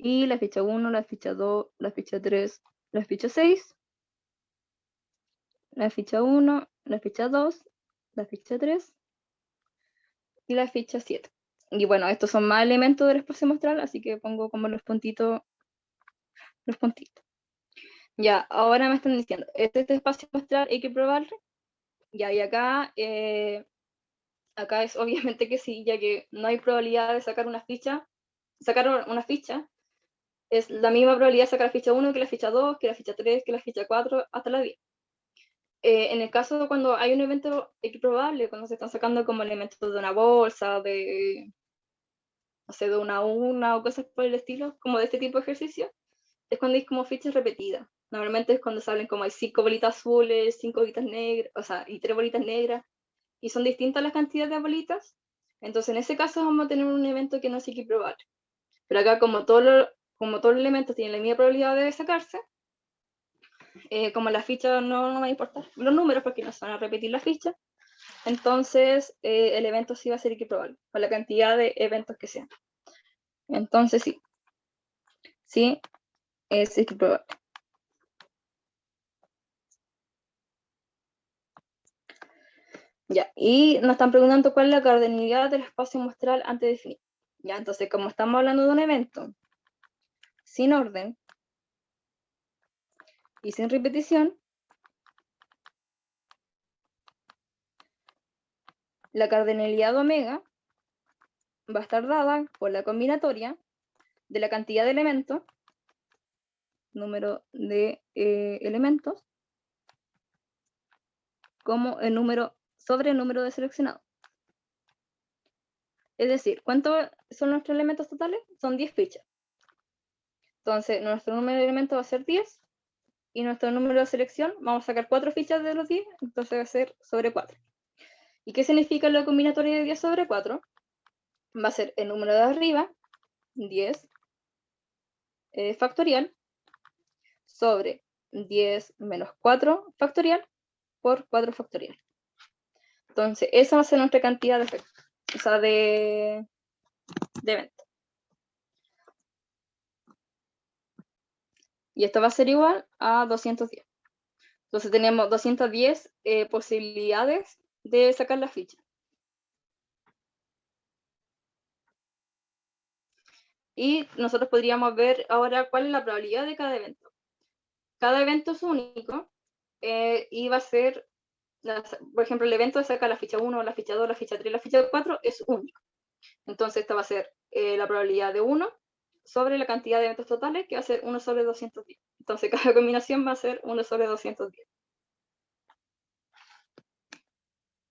Y la ficha 1, la ficha 2, la ficha 3, la ficha 6, la ficha 1, la ficha 2, la ficha 3 y la ficha 7. Y bueno, estos son más elementos del espacio muestral, así que pongo como los puntitos. Ya, ahora me están diciendo, ¿este espacio muestral hay que probarlo? Ya, y acá es obviamente que sí, ya que no hay probabilidad de sacar una ficha. Sacar una ficha es la misma probabilidad de sacar la ficha 1 que la ficha 2, que la ficha 3, que la ficha 4, hasta la 10. En el caso de cuando hay un evento equiprobable, cuando se están sacando como elementos de una bolsa, no sé, de una urna o cosas por el estilo, como de este tipo de ejercicio, es cuando hay como fichas repetidas. Normalmente es cuando salen como hay 5 bolitas azules, 5 bolitas negras, o sea, y 3 bolitas negras, y son distintas las cantidades de bolitas. Entonces, en ese caso vamos a tener un evento que no es equiprobable. Pero acá, como todos los elementos tienen la misma probabilidad de sacarse, como la ficha no va a importar los números porque no se van a repetir las fichas, entonces el evento sí va a ser equiprobable, con la cantidad de eventos que sean. Entonces sí es equiprobable. Ya, y nos están preguntando cuál es la cardinalidad del espacio muestral antes definido. Ya, entonces, como estamos hablando de un evento sin orden y sin repetición, la cardinalidad de omega va a estar dada por la combinatoria de la cantidad de elementos, número de elementos, como el número sobre el número de seleccionados. Es decir, ¿cuántos son nuestros elementos totales? Son 10 fichas. Entonces, nuestro número de elementos va a ser 10 y nuestro número de selección, vamos a sacar 4 fichas de los 10, entonces va a ser sobre 4. ¿Y qué significa la combinatoria de 10 sobre 4? Va a ser el número de arriba, 10 factorial, sobre 10 menos 4 factorial por 4 factorial. Entonces, esa va a ser nuestra cantidad de efectos, o sea, de eventos. Y esto va a ser igual a 210. Entonces tenemos 210 posibilidades de sacar la ficha. Y nosotros podríamos ver ahora cuál es la probabilidad de cada evento. Cada evento es único y va a ser, por ejemplo, el evento de sacar la ficha 1, la ficha 2, la ficha 3, la ficha 4 es único. Entonces esta va a ser la probabilidad de 1 sobre la cantidad de eventos totales, que va a ser 1 sobre 210. Entonces cada combinación va a ser 1 sobre 210.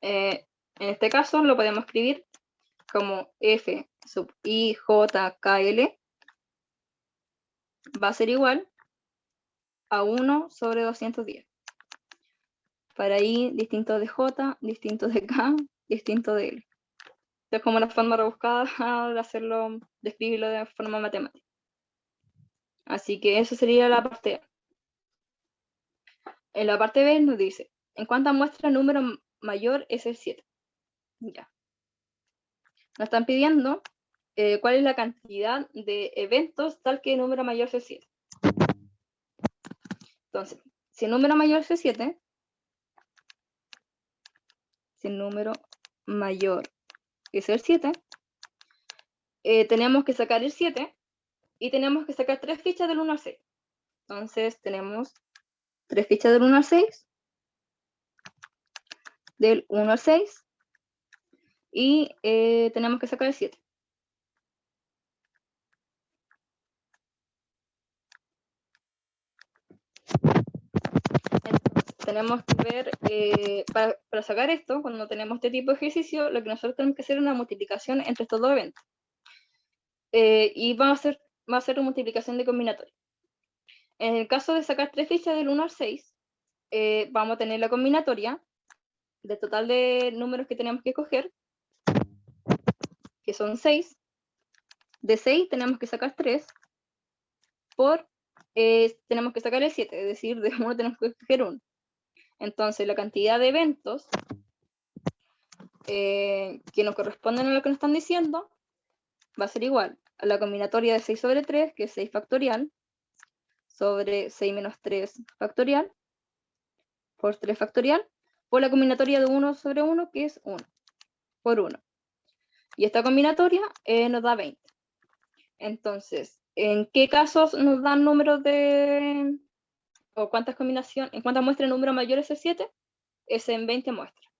En este caso lo podemos escribir como f sub i, j, k, l va a ser igual a 1 sobre 210. Para i distinto de j, distinto de k, distinto de l. Es como la forma rebuscada de hacerlo, de escribirlo de forma matemática. Así que eso sería la parte A. En la parte B nos dice, ¿en cuántas muestras el número mayor es el 7? Ya. Nos están pidiendo cuál es la cantidad de eventos tal que el número mayor es el 7. Entonces, si el número mayor es el 7, si el número mayor es el 7, tenemos que sacar el 7 y tenemos que sacar 3 fichas del 1 al 6. Entonces tenemos 3 fichas del 1 al 6, del 1 al 6, y tenemos que sacar el 7. Entonces, tenemos que ver, para sacar esto, cuando tenemos este tipo de ejercicio, lo que nosotros tenemos que hacer es una multiplicación entre estos dos eventos. Y va a ser una multiplicación de combinatoria. En el caso de sacar 3 fichas del 1 al 6, vamos a tener la combinatoria del total de números que tenemos que coger, que son 6. De 6 tenemos que sacar 3 por, tenemos que sacar el 7, es decir, de 1 tenemos que coger 1. Entonces la cantidad de eventos que nos corresponden a lo que nos están diciendo va a ser igual a la combinatoria de 6 sobre 3, que es 6 factorial, sobre 6 menos 3 factorial, por 3 factorial, por la combinatoria de 1 sobre 1, que es 1, por 1. Y esta combinatoria nos da 20. Entonces, ¿en qué casos nos dan números de... o cuántas combinaciones, en cuántas muestras el número mayor es el 7? Es en 20 muestras.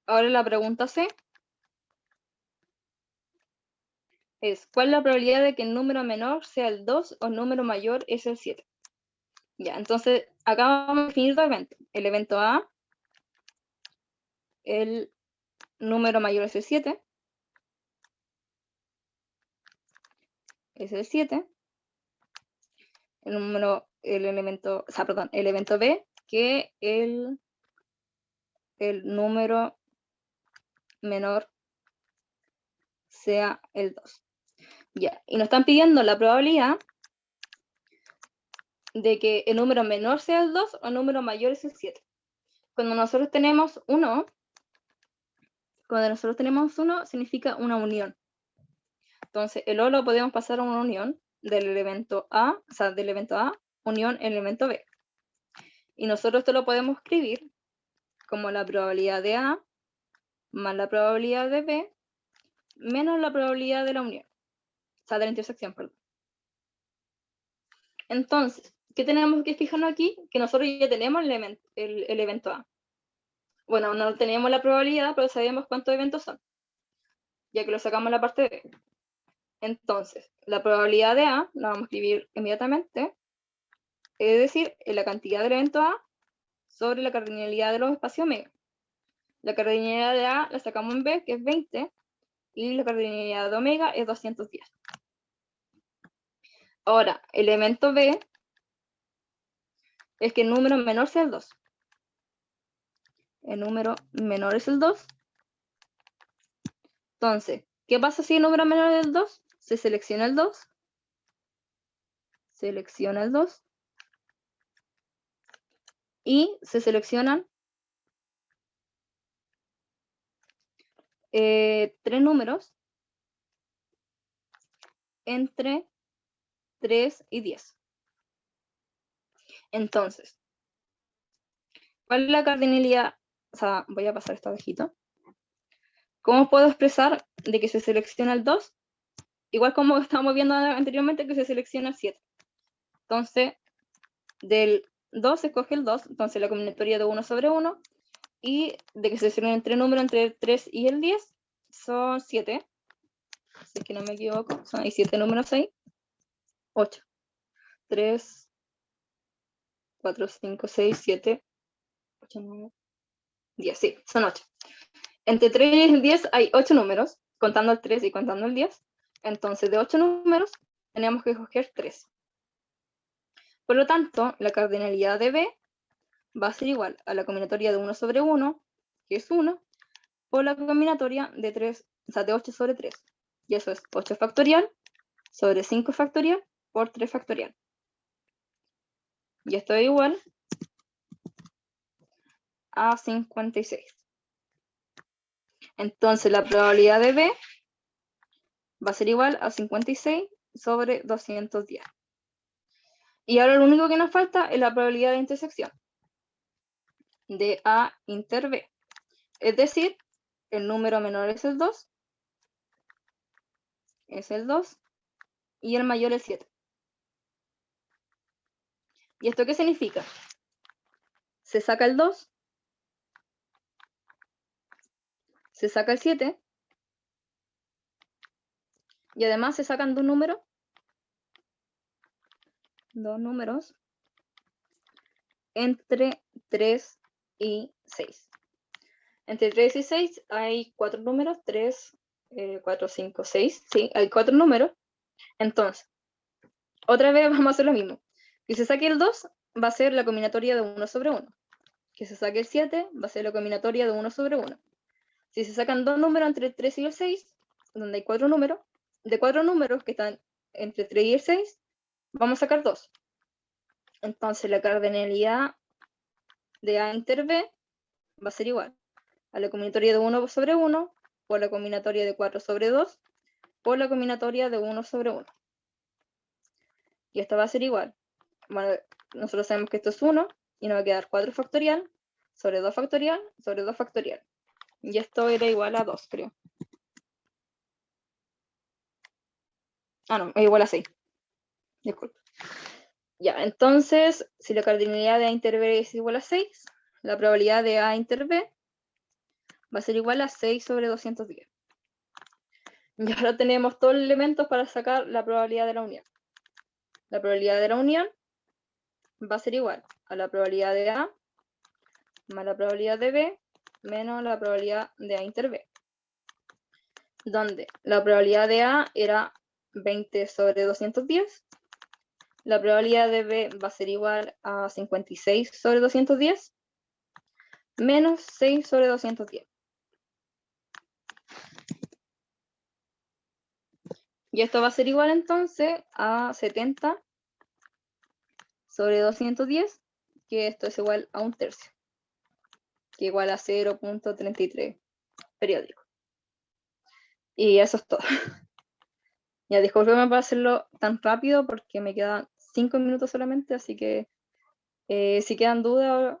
Ahora la pregunta C es, ¿cuál es la probabilidad de que el número menor sea el 2 o el número mayor es el 7? Ya, entonces acá vamos a definir dos eventos. El evento A, el número mayor es el 7, es el 7. El evento B, que el número menor sea el 2. Ya, y nos están pidiendo la probabilidad de que el número menor sea el 2 o el número mayor es el 7. Cuando nosotros tenemos 1, significa una unión. Entonces, el O lo podemos pasar a una unión del evento A, o sea, del evento A, unión el elemento B. Y nosotros esto lo podemos escribir como la probabilidad de A más la probabilidad de B menos la probabilidad de la unión, o sea, de la intersección, perdón. Entonces, ¿qué tenemos que fijarnos aquí? Que nosotros ya tenemos el evento A. Bueno, no tenemos la probabilidad, pero sabemos cuántos eventos son, ya que lo sacamos en la parte B. Entonces, la probabilidad de A la vamos a escribir inmediatamente, es decir, la cantidad del evento A sobre la cardinalidad de los espacios omega. La cardinalidad de A la sacamos en B, que es 20, y la cardinalidad de omega es 210. Ahora, el elemento B es que el número menor sea el 2. El número menor es el 2. Entonces, ¿qué pasa si el número menor es el 2? Se selecciona el 2. Selecciona el 2. Y se seleccionan 3 números entre 3 y 10. Entonces, ¿cuál es la cardinalidad? O sea, voy a pasar esta abejita. ¿Cómo puedo expresar de que se selecciona el 2? Igual como estábamos viendo anteriormente que se selecciona el 7. Entonces, del 2 se escoge el 2, entonces la combinatoria de 1 sobre 1, y de que se seleccionen 3 números entre el 3 y el 10 son 7. Si es que no me equivoco, hay 7 números ahí. 8. 3, 4, 5, 6, 7, 8, 9, 10. Sí, son 8. Entre 3 y el 10 hay 8 números, contando el 3 y contando el 10. Entonces, de 8 números, tenemos que escoger 3. Por lo tanto, la cardinalidad de B va a ser igual a la combinatoria de 1 sobre 1, que es 1, por la combinatoria de 3, o sea, de 8 sobre 3. Y eso es 8 factorial sobre 5 factorial por 3 factorial. Y esto es igual a 56. Entonces la probabilidad de B va a ser igual a 56 sobre 210. Y ahora lo único que nos falta es la probabilidad de intersección de A inter B. Es decir, el número menor es el 2, y el mayor es 7. ¿Y esto qué significa? Se saca el 2, se saca el 7, y además se sacan dos números, entre 3 y 6. Entre 3 y 6 hay 4 números, 3, 4, 5, 6, sí, hay 4 números. Entonces, otra vez vamos a hacer lo mismo. Que se saque el 2 va a ser la combinatoria de 1 sobre 1. Que se saque el 7 va a ser la combinatoria de 1 sobre 1. Si se sacan dos números entre el 3 y el 6, donde hay 4 números, de 4 números que están entre 3 y el 6, vamos a sacar 2. Entonces la cardinalidad de A inter B va a ser igual a la combinatoria de 1 sobre 1 por la combinatoria de 4 sobre 2 por la combinatoria de 1 sobre 1. Y esta va a ser igual. Bueno, nosotros sabemos que esto es 1 y nos va a quedar 4 factorial sobre 2 factorial sobre 2 factorial. Y esto era igual a 2, creo. Ah, no, es igual a 6. Disculpa. Ya, entonces, si la cardinalidad de A inter B es igual a 6, la probabilidad de A inter B va a ser igual a 6 sobre 210. Y ahora tenemos todos los elementos para sacar la probabilidad de la unión. La probabilidad de la unión va a ser igual a la probabilidad de A más la probabilidad de B menos la probabilidad de A inter B. Donde la probabilidad de A era 20 sobre 210. La probabilidad de B va a ser igual a 56 sobre 210 menos 6 sobre 210. Y esto va a ser igual entonces a 70 sobre 210, que esto es igual a un tercio, que igual a 0.33 periódico. Y eso es todo. Ya, disculpenme por hacerlo tan rápido porque me quedan 5 minutos solamente, así que si quedan dudas,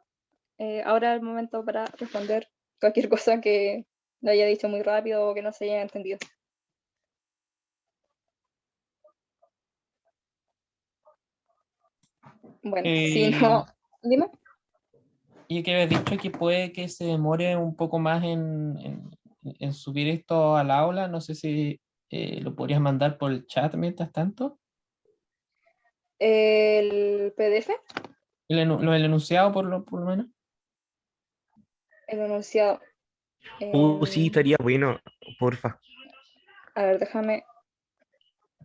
ahora es el momento para responder cualquier cosa que lo haya dicho muy rápido o que no se haya entendido. Bueno, si no, dime. Y que habías dicho que puede que se demore un poco más en subir esto al aula. No sé si lo podrías mandar por el chat mientras tanto. El PDF, El enunciado por lo menos. el enunciado. Sí, estaría bueno, porfa. A ver, déjame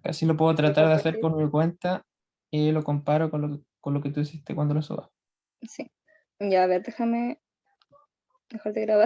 Así lo puedo tratar de hacer compartir. por mi cuenta y lo comparo con lo que tú hiciste cuando lo subas. Sí. Ya, a ver, déjame dejar de grabar.